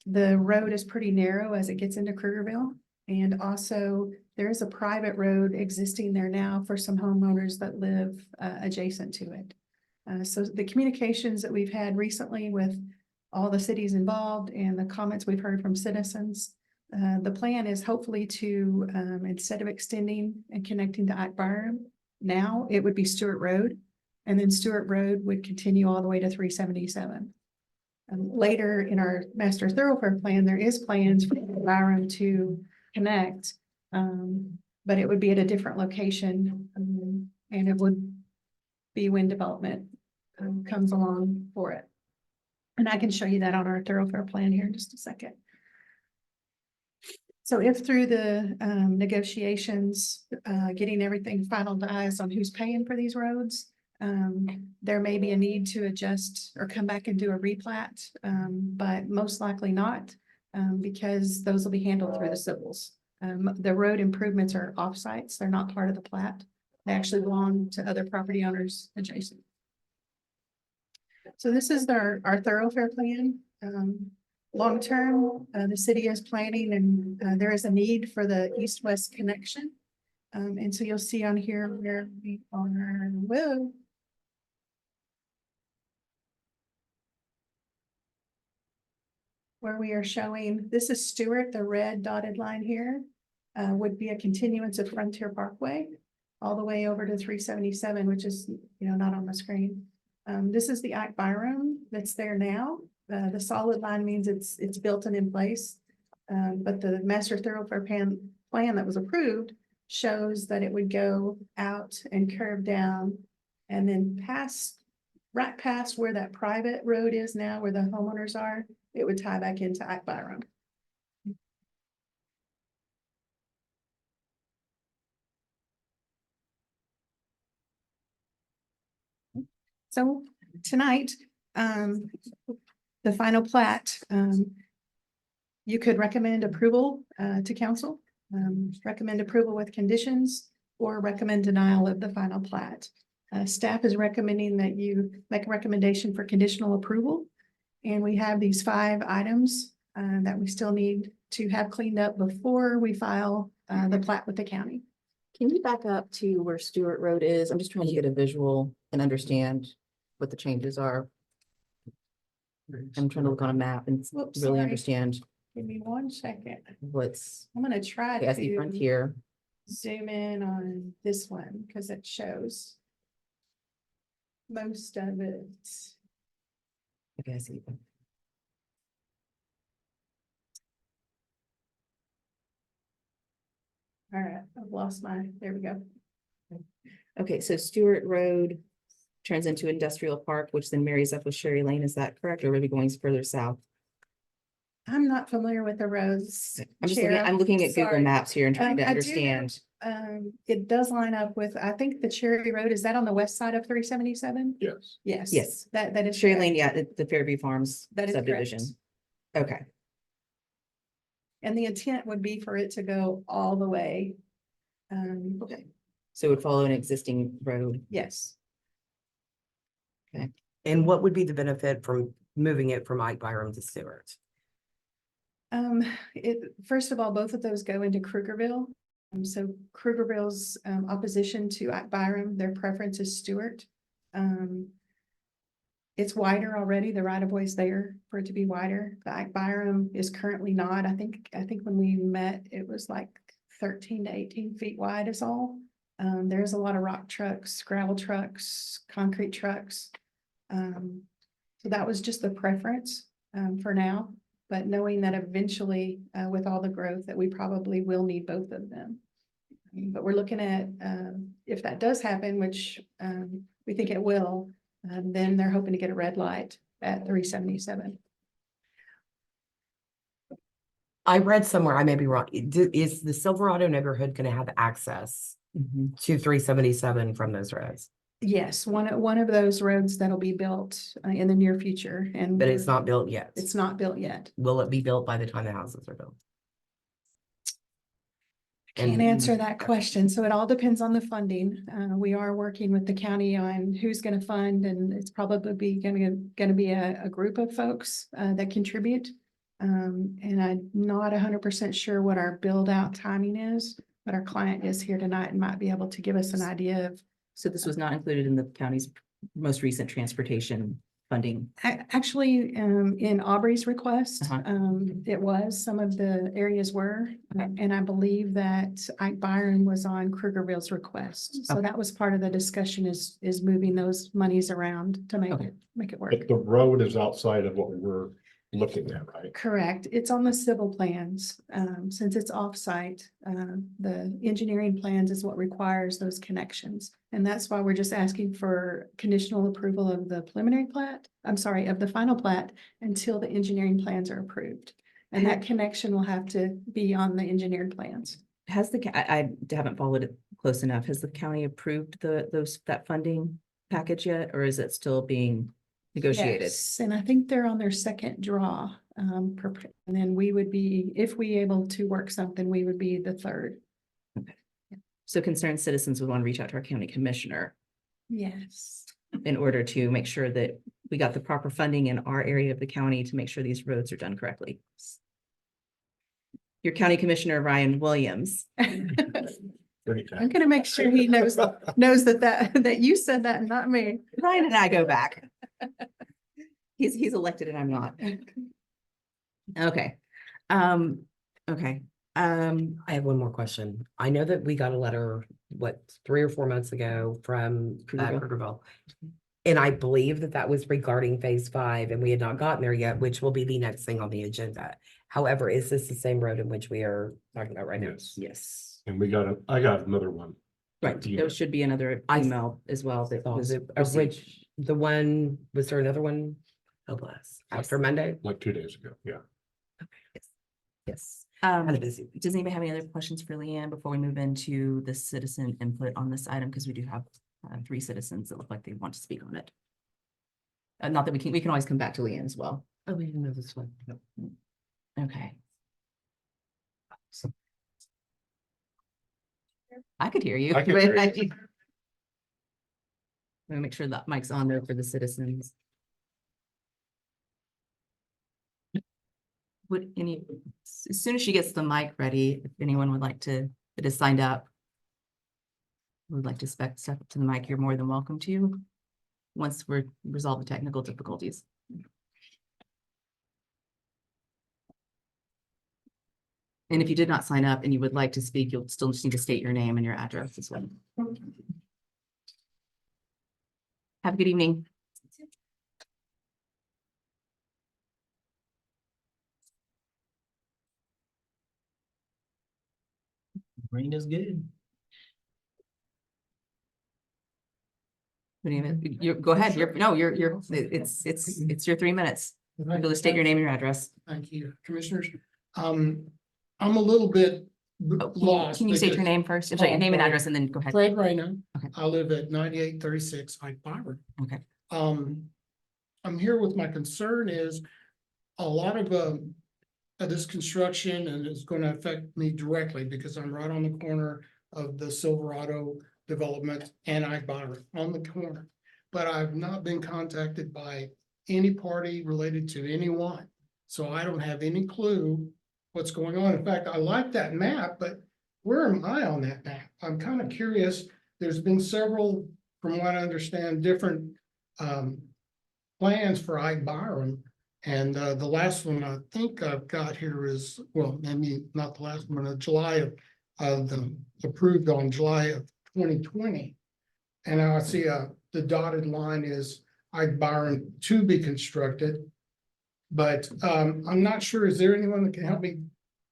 The road is pretty narrow as it gets into Krugerville. And also there is a private road existing there now for some homeowners that live adjacent to it. So the communications that we've had recently with all the cities involved and the comments we've heard from citizens, the plan is hopefully to, instead of extending and connecting to Ike Byram, now it would be Stewart Road, and then Stewart Road would continue all the way to 377. Later in our master thoroughfare plan, there is plans for Byram to connect, but it would be at a different location, and it would be when development comes along for it. And I can show you that on our thoroughfare plan here in just a second. So if through the negotiations, getting everything finalized on who's paying for these roads, there may be a need to adjust or come back and do a replat, but most likely not, because those will be handled through the civils. The road improvements are offsites; they're not part of the plat. They actually belong to other property owners adjacent. So this is our thoroughfare plan. Long-term, the city is planning and there is a need for the east-west connection. And so you'll see on here where we are, where we are showing, this is Stewart, the red dotted line here, would be a continuance of Frontier Parkway all the way over to 377, which is, not on the screen. This is the Ike Byram that's there now. The solid line means it's built and in place. But the master thoroughfare plan that was approved shows that it would go out and curve down and then past right past where that private road is now, where the homeowners are, it would tie back into Ike Byram. So tonight, the final plat, you could recommend approval to council, recommend approval with conditions, or recommend denial of the final plat. Staff is recommending that you make a recommendation for conditional approval. And we have these 5 items that we still need to have cleaned up before we file the plat with the county. Can you back up to where Stewart Road is? I'm just trying to get a visual and understand what the changes are. I'm trying to look on a map and Whoops, really sorry. understand Give me 1 second. what's, I'm gonna try I see to Frontier. zoom in on this one because it shows most of it. Okay, I see. All right, I've lost my, there we go. Okay, so Stewart Road turns into Industrial Park, which then marries up with Sherry Lane. Is that correct? Or are we going further south? I'm not familiar with the roads. I'm just Chair, looking, I'm looking at Google sorry. Maps here and trying to I do know- understand. It does line up with, I think the Cherry Road, is that on the west side of 377? Yes. Yes. Yes. That is. Sherry correct. Lane, yeah, the Fairview Farms That is correct. subdivision. Okay, And the intent would be for it to go all the way. okay. So it would follow an existing road. Yes. And what would be the benefit from moving it from Ike Byram to Stewart? First of all, both of those go into Krugerville. So Krugerville's opposition to Ike Byram, their preference is Stewart. It's wider already, the right of way is there for it to be wider. The Ike Byram is currently not. I think when we met, it was like 13 to 18 feet wide is all. There's a lot of rock trucks, gravel trucks, concrete trucks. So that was just the preference for now, but knowing that eventually with all the growth that we probably will need both of them. But we're looking at if that does happen, which we think it will, then they're hoping to get a red light at 377. I read somewhere, I may be wrong, is the Silverado neighborhood gonna have access to 377 from those roads? Yes, one of those roads that'll be built in the near future, and But it's not built yet. it's not built yet. Will it be built by the time the houses are built? Can't And- answer that question. So it all depends on the funding. We are working with the county on who's gonna fund, and it's probably gonna be a group of folks that contribute. And I'm not 100% sure what our build out timing is, but our client is here tonight and might be able to give us an idea of. So this was not included in the county's most recent transportation funding. Actually, in Aubrey's request, Uh-huh. it was, some of the areas were, and I believe that Ike Byron was on Krugerville's request. So Okay. that was part of the discussion is moving those monies around to make Okay. it work. But the road is outside of what we were looking at, right? Correct. It's on the civil plans. Since it's offsite, the engineering plans is what requires those connections. And that's why we're just asking for conditional approval of the preliminary plat, I'm sorry, of the final plat until the engineering plans are approved. And that connection will have to be on the engineered plans. Has I haven't followed it close enough. Has the county approved that funding package yet, or is it still being negotiated? Yes, and I think they're on their second draw. And then we would be, if we able to work something, we would be the third. So concerned citizens would want to reach out to our county commissioner Yes. in order to make sure that we got the proper funding in our area of the county to make sure these roads are done correctly. Your county commissioner, Ryan Williams. I'm gonna make sure he knows that you said that and not me. Ryan and I go back. He's elected and I'm not. Okay. Okay. I have one more question. I know that we got a letter, 3 or 4 months ago from Krugerville. Krugerville. And I believe that was regarding phase 5 and we had not gotten there yet, which will be the next thing on the agenda. However, is this the same road in which we are talking about right now? Yes. Yes. And I got another one. Right. Yeah. There should be another I email as well that So was the received. The one, was there another one? Oh, bless. After Monday? Like 2 days ago, yeah. Yes. Yes. Had a Um, busy week. does anybody have any other questions for Leanne before we move into the citizen input on this item? Because we do have 3 citizens that look like they want to speak on it. Not that we can always come back to Leanne as well. Oh, we didn't know this one. Okay. I could hear you. I could but hear you. Let me make sure that mic's on there for the citizens. Would any, as soon as she gets the mic ready, if anyone would like to, that is signed up, would like to step up to the mic, you're more than welcome to, once we're resolve the technical difficulties. And if you did not sign up and you would like to speak, you'll still just need to state your name and your address as well. Have a good evening. Rain is good. You go ahead. It's your 3 minutes. You're able to state your name and your address. Thank you, commissioners. I'm a little bit lost. Can you state your because- name first? Your name and address and then go ahead. Fred Rayner. Okay. I live at 9836 Hyde Byron. Okay. I'm here with my concern is a lot of this construction, and it's going to affect me directly because I'm right on the corner of the Silverado development and Hyde Byron on the corner. But I've not been contacted by any party related to anyone. So I don't have any clue what's going on. In fact, I like that map, but where am I on that map? I'm kind of curious. There's been several, from what I understand, different plans for Hyde Byron. And the last one I think I've got here is, well, maybe not the last one, July of approved on July of 2020. And now I see the dotted line is Hyde Byron to be constructed. But I'm not sure, is there anyone that can help me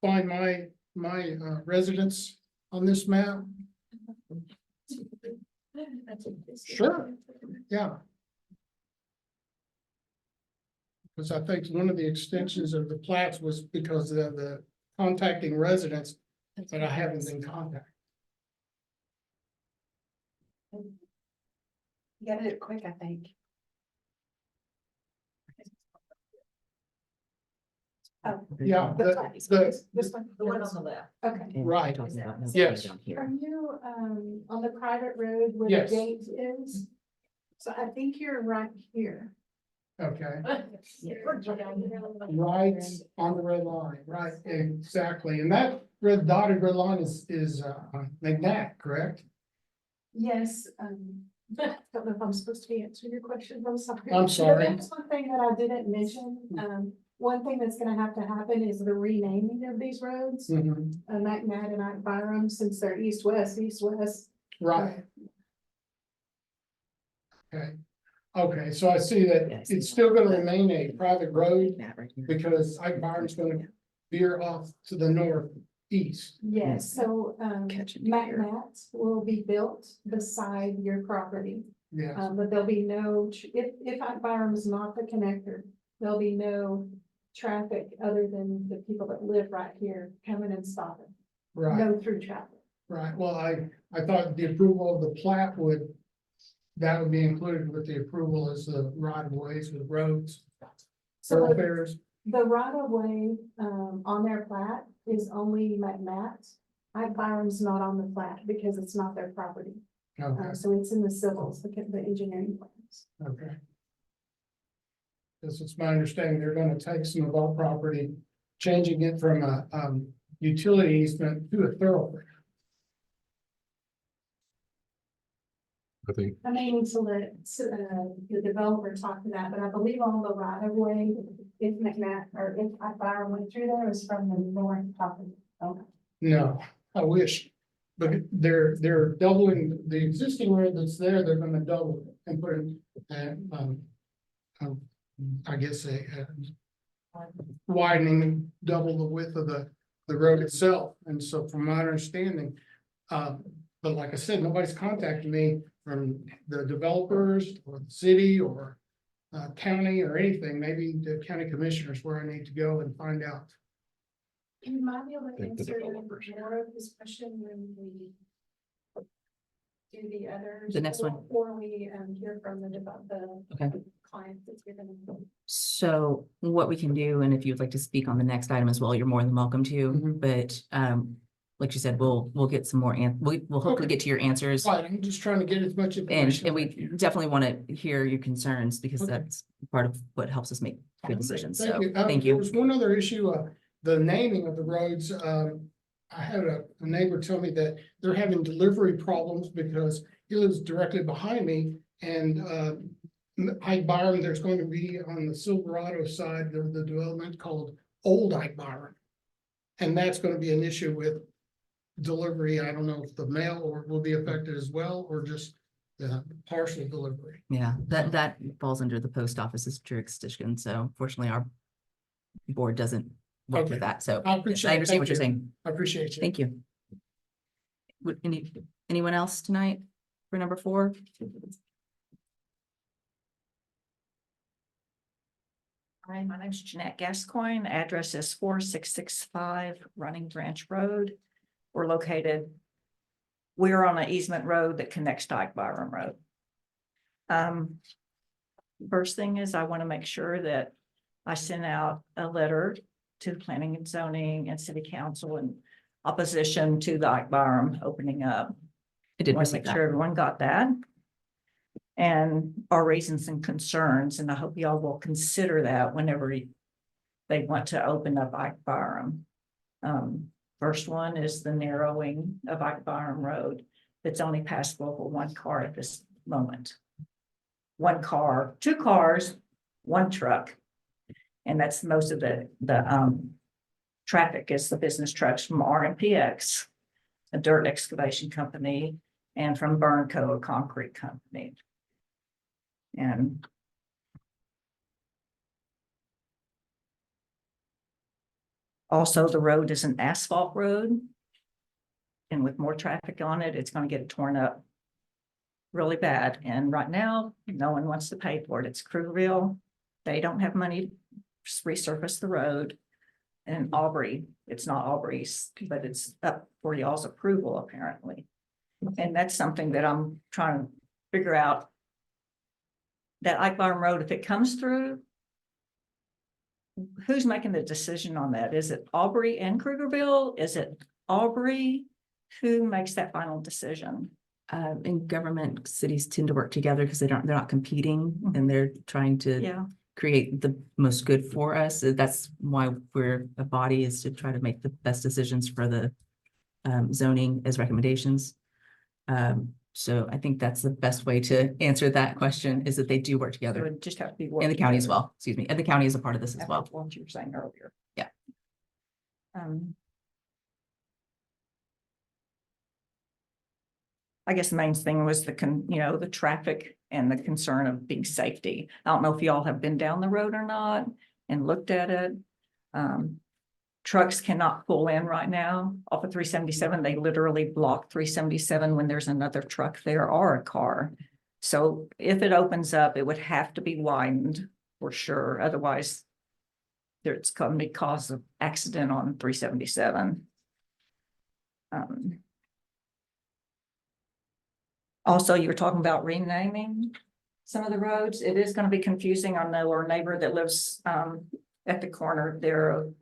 find my residence on this map? Sure, yeah. Because I think one of the extensions of the plats was because of the contacting residents that I haven't been contacted. You gotta do it quick, I think. Oh, Yeah, this one, the one on the left. Okay. right, Talking about no Yes. down here. Are you, on the private road where Yes. the gate is? So I think you're right here. okay, right on the red line, right, exactly. And that dotted red line is McNack, correct? Yes, don't know if I'm supposed to be answering your question, I'm sorry. I'm sorry. But that's one thing that I didn't mention, one thing that's gonna have to happen is the renaming of these roads. Mhm. McNabb and Ike Byram, since they're east-west. Right. Okay, so I see that Yes. it's still gonna remain a private road That right here. because Ike Byron's gonna veer off to the northeast. Yes, so, Catch it here. McNabb will be built beside your property. Yes, But there'll be no, if Ike Byram is not the connector, there'll be no traffic other than the people that live right here coming and stopping. right, No through traffic. right. Well, I thought the approval of the plat that would be included with the approval as the right of ways with roads, So thoroughfares. the right of way, on their plat is only McNabb's. Ike Byram's not on the plat because it's not their property. Okay, So it's in the civils, the engineering plans. okay. Because it's my understanding they're gonna take some of our property, changing it from a utility easement to a thoroughfare. I think I may need to let the developer talk to that, but I believe on the right of way, if McNabb or if Ike Byram went through there, it was from the north property. Okay. No, I wish, but they're doubling the existing road that's there, they're gonna double it and put it, I guess widening double the width of the road itself. And so from my understanding, but like I said, nobody's contacted me from the developers or the city or county or anything, maybe the county commissioners where I need to go and find out. You might be able to Think the answer developers. more of this question when we do the others. The next one. Or we hear from the Okay. clients that's given. So what we can do, and if you'd like to speak on the next item as well, you're more than welcome to, Mhm. but like you said, we'll get some more we'll hopefully Okay. get to your answers. Right, I'm just trying to get as much And information. and we definitely want to hear your concerns because Okay. that's part of what helps us make good decisions. So, Thank you. thank There you. was one other issue, the naming of the roads. I had a neighbor tell me that they're having delivery problems because he lives directly behind me and Ike Byron, there's going to be on the Silverado side, there's the development called Old Ike Byron. And that's going to be an issue with delivery. I don't know if the mail or will be affected as well, or just the partial delivery. Yeah, that falls under the post office's jurisdiction. So fortunately, our board doesn't work Okay. with that. So I yes, appreciate I it. understand what Thank you're you. saying. I appreciate you. Thank you. Would anyone else tonight for number 4? Hi, my name's Jeanette Gascoigne. Address is 4665 Running Branch Road. We're on an easement road that connects to Ike Byron Road. First thing is I want to make sure that I send out a letter to the planning and zoning and city council in opposition to the Ike Byron opening up. I did Want to receive make sure that. everyone got that. And our reasons and concerns, and I hope y'all will consider that whenever they want to open up Ike Byron. First one is the narrowing of Ike Byron Road. That's only passable for one car at this moment. One car, 2 cars, 1 truck. And that's most of the traffic is the business trucks from RMPX, a dirt excavation company, and from Burnco, a concrete company. And also the road is an asphalt road. And with more traffic on it, it's going to get torn up really bad. And right now, no one wants to pay for it. It's Crewville. They don't have money to resurface the road. And Aubrey, it's not Aubrey's, but it's up for y'all's approval apparently. And that's something that I'm trying to figure out. That Ike Byron Road, if it comes through, who's making the decision on that? Is it Aubrey and Krugerville? Is it Aubrey? Who makes that final decision? In government, cities tend to work together because they're not competing and they're trying to Yeah, create the most good for us. That's why we're a body, is to try to make the best decisions for the zoning as recommendations. So I think that's the best way to answer that question, is that they do work it together, would just have to be. and the county as well, excuse me, and the county is a part of this as well. What you were saying earlier. Yeah. I guess the main thing was the traffic and the concern of being safety. I don't know if y'all have been down the road or not and looked at it. Trucks cannot pull in right now off of 377. They literally block 377 when there's another truck there or a car. So if it opens up, it would have to be widened for sure. Otherwise, there's going to be cause of accident on 377. Also, you were talking about renaming some of the roads. It is going to be confusing. I know our neighbor that lives at the corner there of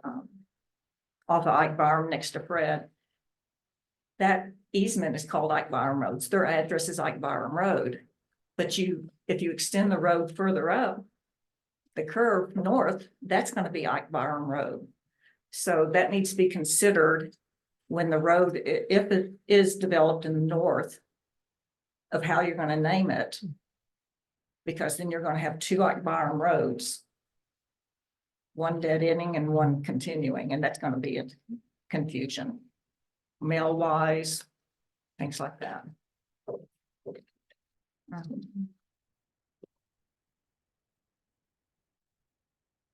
off of Ike Byron next to Fred. That easement is called Ike Byron Roads. Their address is Ike Byron Road. But if you extend the road further up, the curve north, that's going to be Ike Byron Road. So that needs to be considered when the road, if it is developed in the north, of how you're going to name it. Because then you're going to have 2 Ike Byron roads. One dead ending and one continuing, and that's going to be a confusion. Mail wise, things like that.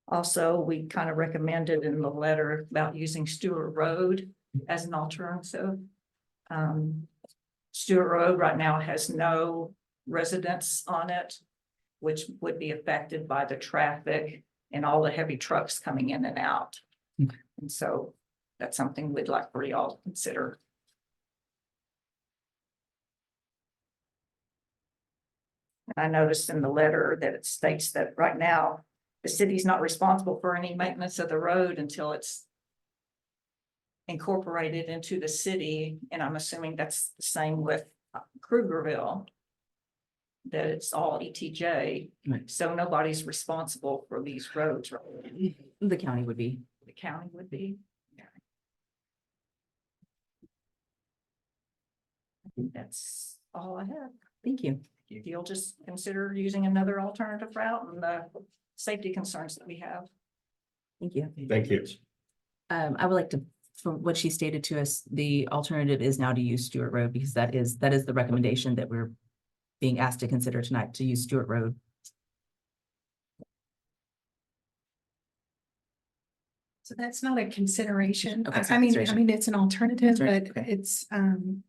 Also, we kind of recommended in the letter about using Stewart Road as an alternative. Stewart Road right now has no residents on it, which would be affected by the traffic and all the heavy trucks coming in and out. Okay. And so that's something we'd like for y'all to consider. I noticed in the letter that it states that right now, the city's not responsible for any maintenance of the road until it's incorporated into the city, and I'm assuming that's the same with Krugerville. That it's all ETJ, Right. so nobody's responsible for these roads, right? The county would be. The county would be. I think that's all I have. Thank you. If you'll just consider using another alternative route and the safety concerns that we have. Thank you. Thank you. I would like to, from what she stated to us, the alternative is now to use Stewart Road because that is the recommendation that we're being asked to consider tonight, to use Stewart Road. So that's not a consideration. Okay, it's I not mean, consideration. it's an alternative, Right, but okay. it's on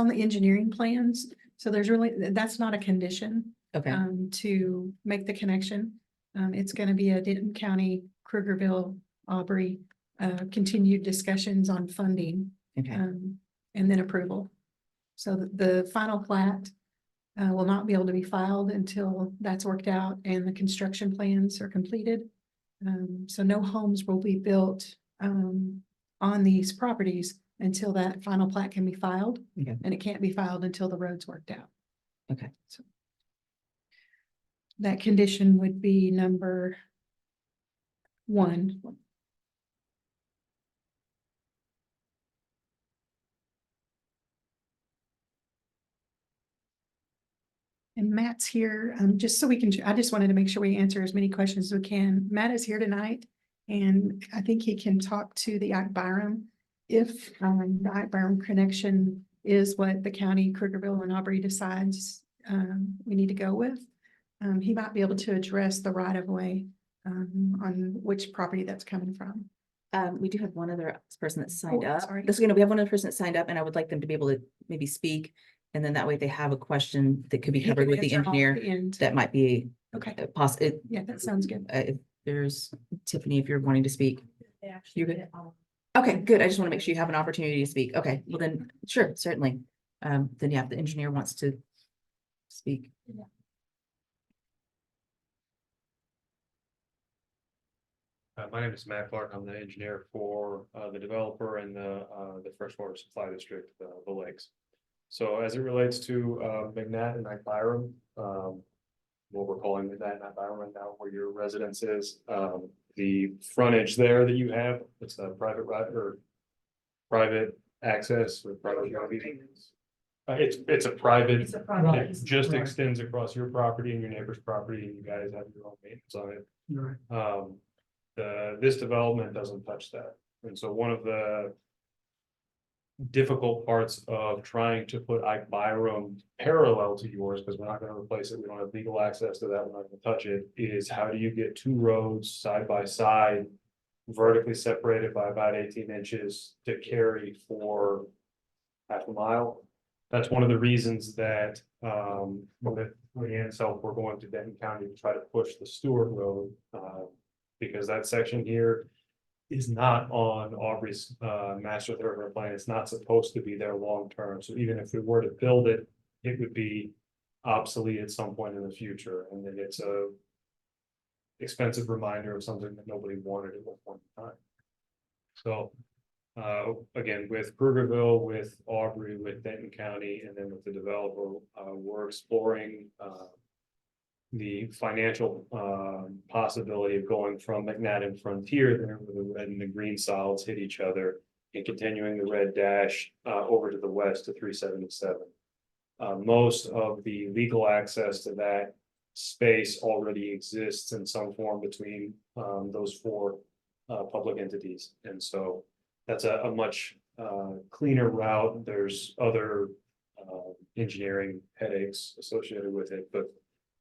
the engineering plans. So there's really, that's not a condition Okay, to make the connection. It's gonna be a Denton County, Krugerville, Aubrey, continued discussions on funding, okay, and then approval. So the final plat will not be able to be filed until that's worked out and the construction plans are completed. So no homes will be built on these properties until that final plat can be filed. Okay. And it can't be filed until the road's worked out. okay. So that condition would be number 1. And Matt's here, just so we can, I just wanted to make sure we answer as many questions as we can. Matt is here tonight, and I think he can talk to the Ike Byram. If the Ike Byram connection is what the county, Krugerville and Aubrey decides we need to go with, he might be able to address the right of way on which property that's coming from. We do have one other person that signed Oh, up. sorry. We have one other person that signed up and I would like them to be able to maybe speak. And then that way if they have a question that could be He covered can with the answer all engineer. at the end. That might be Okay, possible. yeah, that sounds good. If there's Tiffany, if you're wanting to speak. You're good. Okay, good. I just want to make sure you have an opportunity to speak. Okay, well then, sure, certainly. Then yeah, if the engineer wants to speak. My name is Matt Clark. I'm the engineer for the developer and the freshwater supply district, the lakes. So as it relates to McNatt and Ike Byram, what we're calling McNatt and Ike Byram right now, where your residence is, the frontage there that you have, it's a private right or private access or private. It's a private. It's a private. It just extends across your property and your neighbor's property, and you guys have your own maintenance on it. This development doesn't touch that. And so one of the difficult parts of trying to put Ike Byram parallel to yours, because we're not going to replace it, we don't have legal access to that, we're not going to touch it, is how do you get two roads side by side, vertically separated by about 18 inches to carry for half a mile? That's one of the reasons that with Leanne self, we're going to Denton County to try to push the Stewart Road, because that section here is not on Aubrey's master thoroughfare plan. It's not supposed to be there long term. So even if we were to build it, it would be obsolete at some point in the future. And then it's a expensive reminder of something that nobody wanted at one point in time. So again, with Krugerville, with Aubrey, with Denton County, and then with the developer, we're exploring the financial possibility of going from McNatt and Frontier there where the red and the green solids hit each other and continuing the red dash over to the west to 377. Most of the legal access to that space already exists in some form between those four public entities. And so that's a much cleaner route. There's other engineering headaches associated with it, but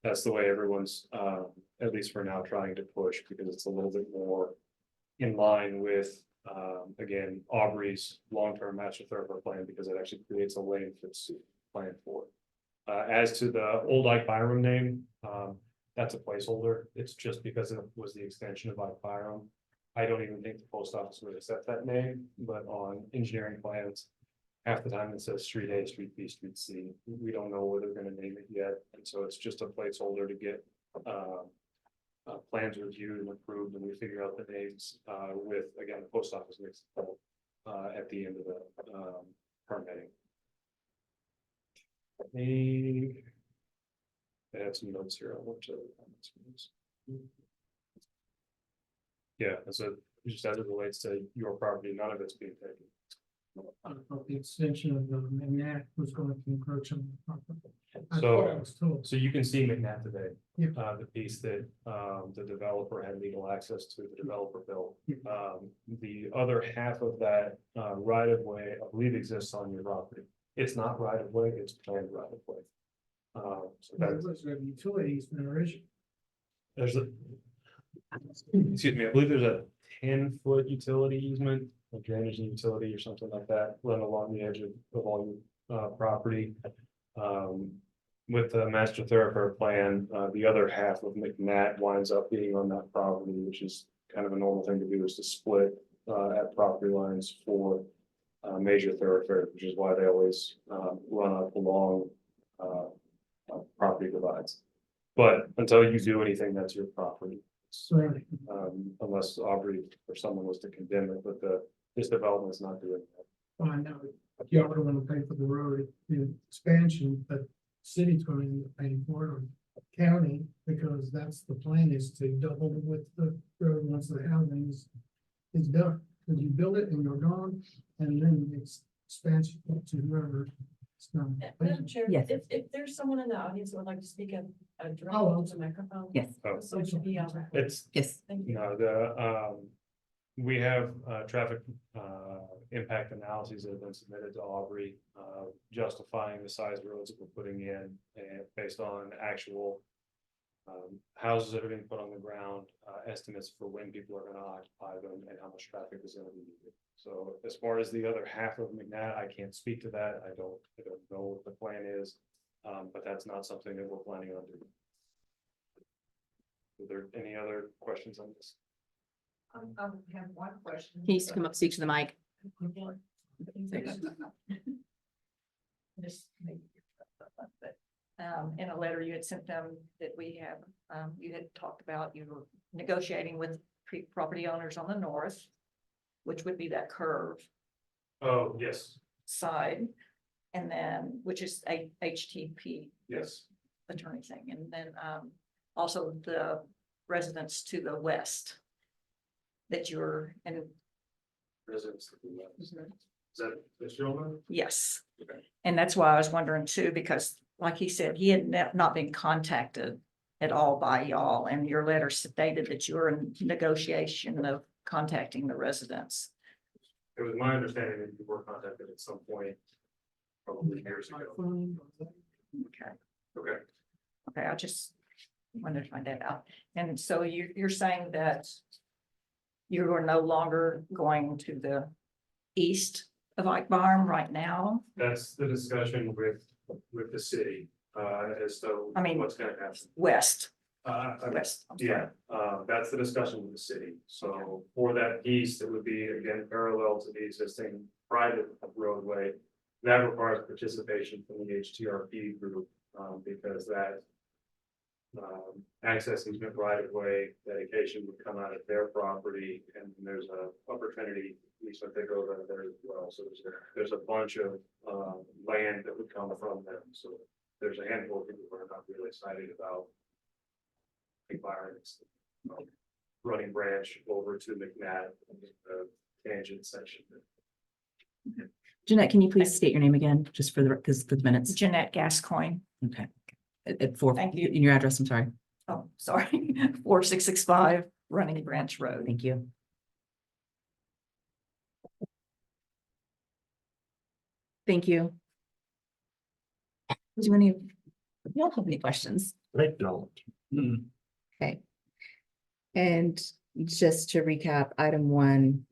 that's the way everyone's, at least for now, trying to push, because it's a little bit more in line with, again, Aubrey's long-term master thoroughfare plan, because it actually creates a lane that's planned for it. As to the old Ike Byram name, that's a placeholder. It's just because it was the extension of Ike Byram. I don't even think the post office would accept that name, but on engineering plans, half the time it says Street A, Street B, Street C. We don't know where they're gonna name it yet, and so it's just a placeholder to get plans reviewed and approved, and we figure out the names with, again, the post office makes it at the end of the permitting. I had some notes here. I want to. Yeah, so just as it relates to your property, none of it's being taken. I thought the extension of the McNatt was going to encroach on the property. I So- thought I was told. So you can see McNatt today, Yeah. the piece that the developer had legal access to, the developer built. The other half of that right of way, I believe, exists on your property. It's not right of way, it's planned right of way. So There that's, was a utilities narration. there's a. Excuse me, I believe there's a 10-foot utility easement, a drainage and utility or something like that, run along the edge of all your property. With the master thoroughfare plan, the other half of McNatt winds up being on that property, which is kind of a normal thing to do, is to split at property lines for major thoroughfare, which is why they always run up along property divides. But until you do anything, that's your property. Sorry. Unless Aubrey or someone was to condemn it, but this development is not doing that. I know, y'all don't want to pay for the road expansion, but city's going to end up paying for it, or county, because that's the plan, is to double with the road once the housing is done. Because you build it and you're gone, and then it's expansion to whoever it's done. Madam Chair, Yes. if there's someone in the audience who would like to speak at a Oh, the microphone. Yes. So it should be over. It's, Yes. Thank you. no, we have traffic impact analyses that have been submitted to Aubrey, justifying the size roads that we're putting in, and based on actual houses that are being put on the ground, estimates for when people are gonna occupy them and how much traffic is gonna be needed. So as far as the other half of McNatt, I can't speak to that. I don't know what the plan is, but that's not something that we're planning on doing. Are there any other questions on this? I have one question. He needs to come up, speak to the mic. Just maybe, but, in a letter you had sent them that we have, you had talked about, you were negotiating with property owners on the north, which would be that curve Oh, yes, side, and then, which is a HTP yes. attorney thing, and then, also the residents to the west that you're, and Residents. Is that this gentleman? yes. Okay. And that's why I was wondering too, because like he said, he had not been contacted at all by y'all, and your letter stated that you were in negotiation of contacting the residents. It was my understanding that you were contacted at some point, probably years ago. Okay, Okay. okay, I just wanted to find that out. And so you're saying that you are no longer going to the east of Ike Barn right now? That's the discussion with the city, as to I mean- what's gonna happen. West, I- west. I'm sorry. Yeah, that's the discussion with the city. So for that piece, it would be again parallel to the existing private roadway. That requires participation from the HTRP group, because that access easement right of way dedication would come out of their property, and there's a Upper Trinity easement that goes out of there as well. So there's a bunch of land that would come from them. So there's a handful of people who are not really excited about environments, running branch over to McNatt, the tangent section. Jeanette, can you please state your name again, just for the minutes? Jeanette Gascoigne. Okay. At four, Thank you. in your address, I'm sorry. Oh, sorry, 4665 Running Branch Road. Thank you. Thank you. Do any, y'all have any questions? I don't. Okay. And just to recap, item 1,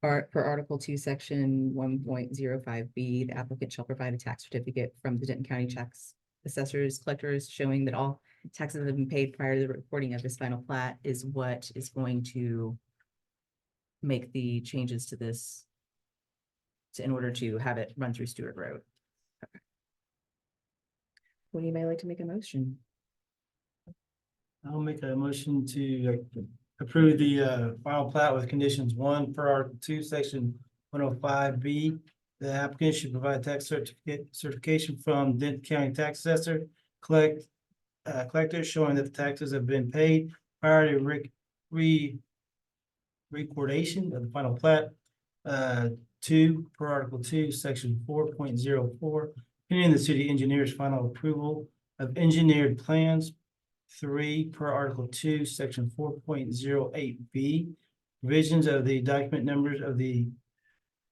For Article 2, Section 1.05B, the applicant shall provide a tax certificate from the Denton County Tax Assessors Collectors showing that all taxes have been paid prior to the recording of this final plat is what is going to make the changes to this in order to have it run through Stewart Road. Okay. Would anybody like to make a motion? I'll make a motion to approve the final plat with conditions 1 per Article 2, Section 105B. The applicant should provide tax certification from Denton County Tax Assessor collector showing that the taxes have been paid prior to recordation of the final plat. 2 per Article 2, Section 4.04, pending the city engineer's final approval of engineered plans. 3 per Article 2, Section 4.08B, provisions of the document numbers of the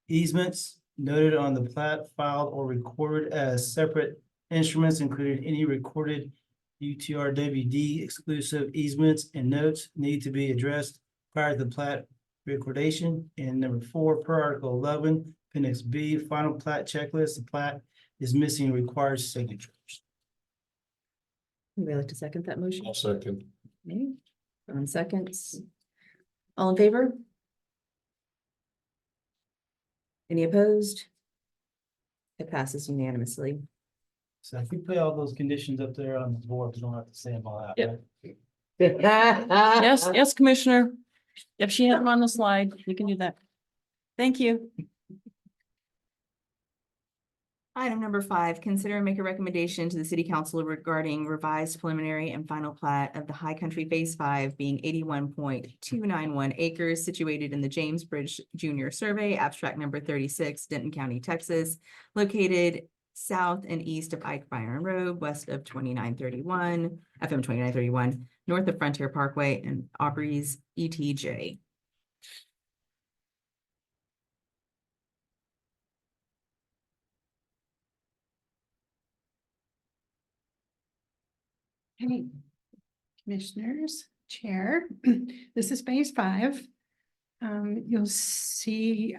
easements noted on the plat filed or recorded as separate instruments, including any recorded UTRWD exclusive easements and notes need to be addressed prior to the plat recordation. And number 4 per Article 11, Appendix B, final plat checklist. The plat is missing required signatures. Would you like to second that motion? I'll second. Okay, 1 seconds. All in favor? Any opposed? It passes unanimously. So if we put all those conditions up there on the board, we don't have to say them all out. Yep. right? Yes, yes, Commissioner. If she had them on the slide, you can do that. Thank you. Item number 5, consider and make a recommendation to the city council regarding revised preliminary and final plat of the High Country Phase 5 being 81.291 acres situated in the James Bridge Junior Survey, abstract number 36, Denton County, Texas, located south and east of Ike Byron Road, west of 2931, FM 2931, north of Frontier Parkway and Aubrey's ETJ. Hey, Commissioners, Chair, this is Phase 5. You'll see,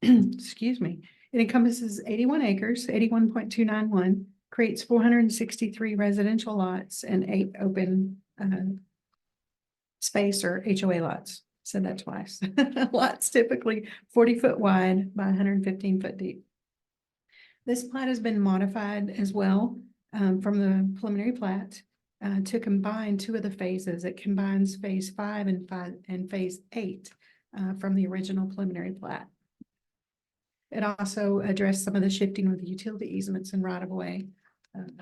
excuse me, it encompasses 81 acres, 81.291, creates 463 residential lots and 8 open space or HOA lots. Said that twice. Lots typically 40-foot wide by 115-foot deep. This plat has been modified as well from the preliminary plat to combine 2 of the phases. It combines Phase 5 and Phase 8 from the original preliminary plat. It also addressed some of the shifting with the utility easements and right-of-way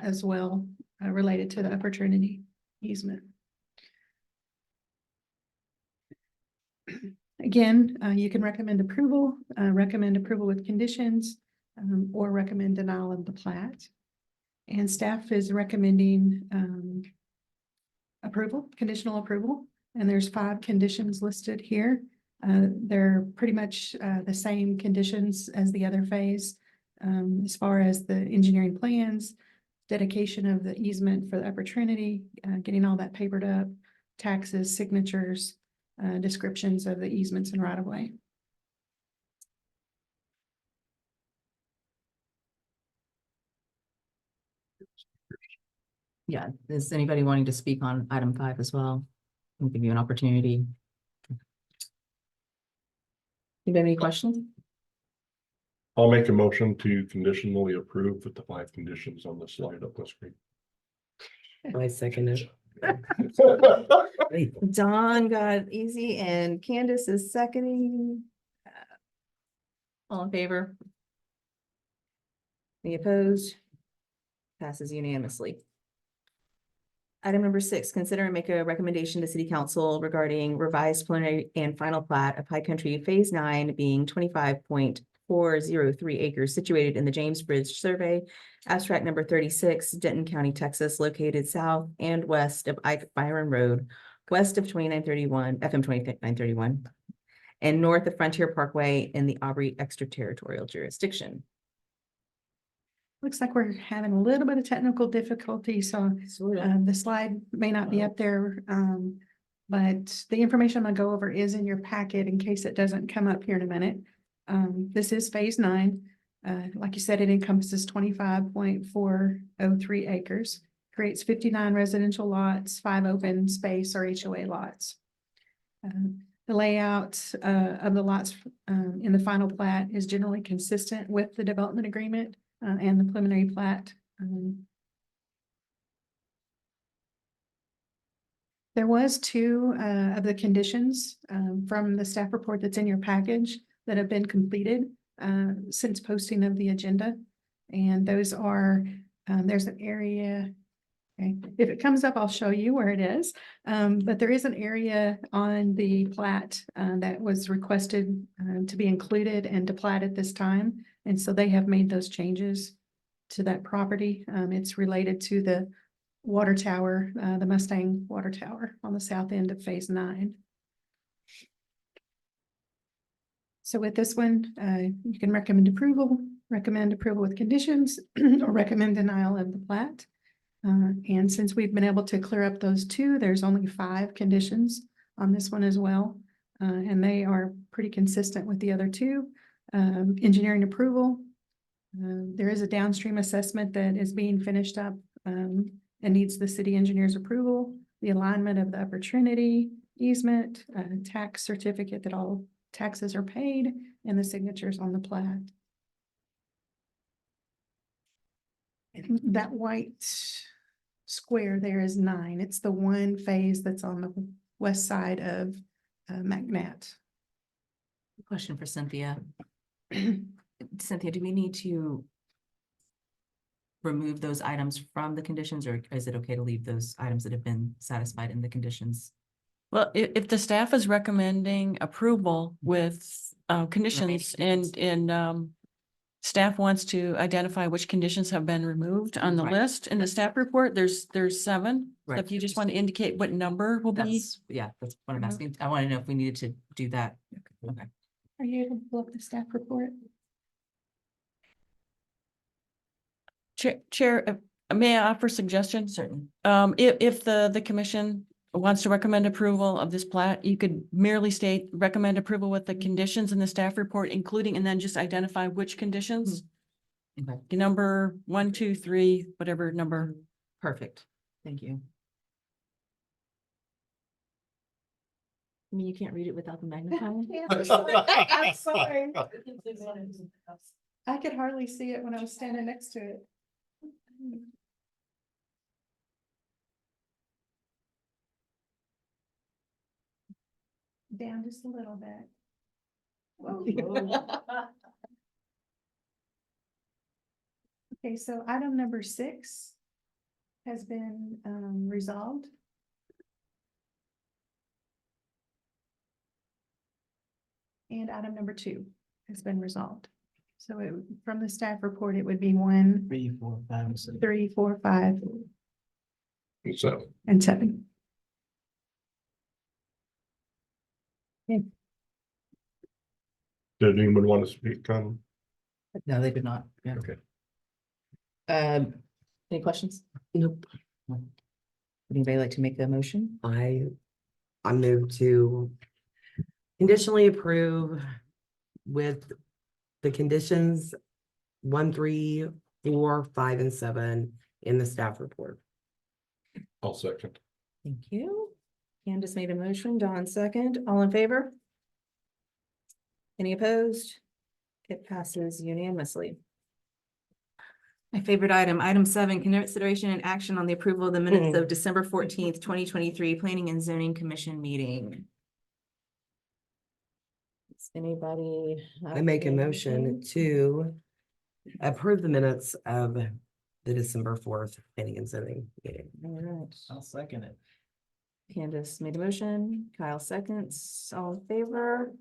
as well related to the Upper Trinity easement. Again, you can recommend approval with conditions, or recommend denial of the plat. And staff is recommending approval, conditional approval, and there's 5 conditions listed here. They're pretty much the same conditions as the other phase, as far as the engineering plans, dedication of the easement for the Upper Trinity, getting all that papered up, taxes, signatures, descriptions of the easements and right-of-way. Yeah, is anybody wanting to speak on item 5 as well? I'll give you an opportunity. You have any questions? I'll make a motion to conditionally approve with the 5 conditions on the slide up the screen. I second it. Don got easy and Candace is seconding. All in favor? Any opposed? Passes unanimously. Item number 6, consider and make a recommendation to city council regarding revised preliminary and final plat of High Country Phase 9 being 25.403 acres situated in the James Bridge Survey, abstract number 36, Denton County, Texas, located south and west of Ike Byron Road, west of 2931, FM 2931, and north of Frontier Parkway in the Aubrey extraterritorial jurisdiction. Looks like we're having a little bit of technical difficulty, so the slide may not be up there. But the information I'm gonna go over is in your packet in case it doesn't come up here in a minute. This is phase 9. Like you said, it encompasses 25.403 acres, creates 59 residential lots, 5 open space or HOA lots. The layout of the lots in the final plat is generally consistent with the development agreement and the preliminary plat. There was 2 of the conditions from the staff report that's in your package that have been completed since posting of the agenda. And those are, there's an area, okay, if it comes up, I'll show you where it is. But there is an area on the plat that was requested to be included and to plat at this time. And so they have made those changes to that property. It's related to the water tower, the Mustang water tower on the south end of phase 9. So with this one, you can recommend approval with conditions, or recommend denial of the plat. And since we've been able to clear up those 2, there's only 5 conditions on this one as well. And they are pretty consistent with the other 2. Engineering approval. There is a downstream assessment that is being finished up and needs the city engineer's approval. The alignment of the Upper Trinity easement, tax certificate that all taxes are paid, and the signatures on the plat. And that white square there is 9. It's the one phase that's on the west side of McNatt. Question for Cynthia. Cynthia, do we need to remove those items from the conditions, or is it okay to leave those items that have been satisfied in the conditions? Well, if the staff is recommending approval with conditions and staff wants to identify which conditions have been removed on the Right. list in the staff report, there's 7. So Right. if you just want to indicate what number will be. That's what I'm asking. I want to know if we needed to do that. Okay. Are you able to pull up the staff report? Chair, may I offer suggestions? Certainly. If the commission wants to recommend approval of this plat, you could merely state, recommend approval with the conditions in the staff report, including, and then just identify which conditions. Okay. Number 1, 2, 3, whatever number. Perfect. Thank you. I mean, you can't read it without the magnifier. I'm sorry. I could hardly see it when I was standing next to it. Down just a little bit. Okay, so item number 6 has been resolved. And item number 2 has been resolved. So from the staff report, it would be 1, 3, 4, 5, and 6. 3, 4, 5, So, and 7. did anyone want to speak on? No, they did not. Yeah. Okay. Any questions? Nope. Would anybody like to make the motion? I move to conditionally approve with the conditions 1, 3, 4, 5, and 7 in the staff report. I'll second. Thank you. Candace made a motion, Dawn second. All in favor? Any opposed? It passes unanimously. My favorite item, item 7, consideration and action on the approval of the minutes of December 14th, 2023 Planning and Zoning Commission meeting. Does anybody? I make a motion to approve the minutes of the December 4th planning and zoning meeting. All right. I'll second it. Candace made a motion, Kyle seconds, all in favor?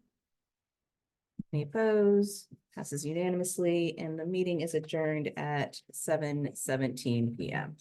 Any opposed? Passes unanimously, and the meeting is adjourned at 7:17 PM.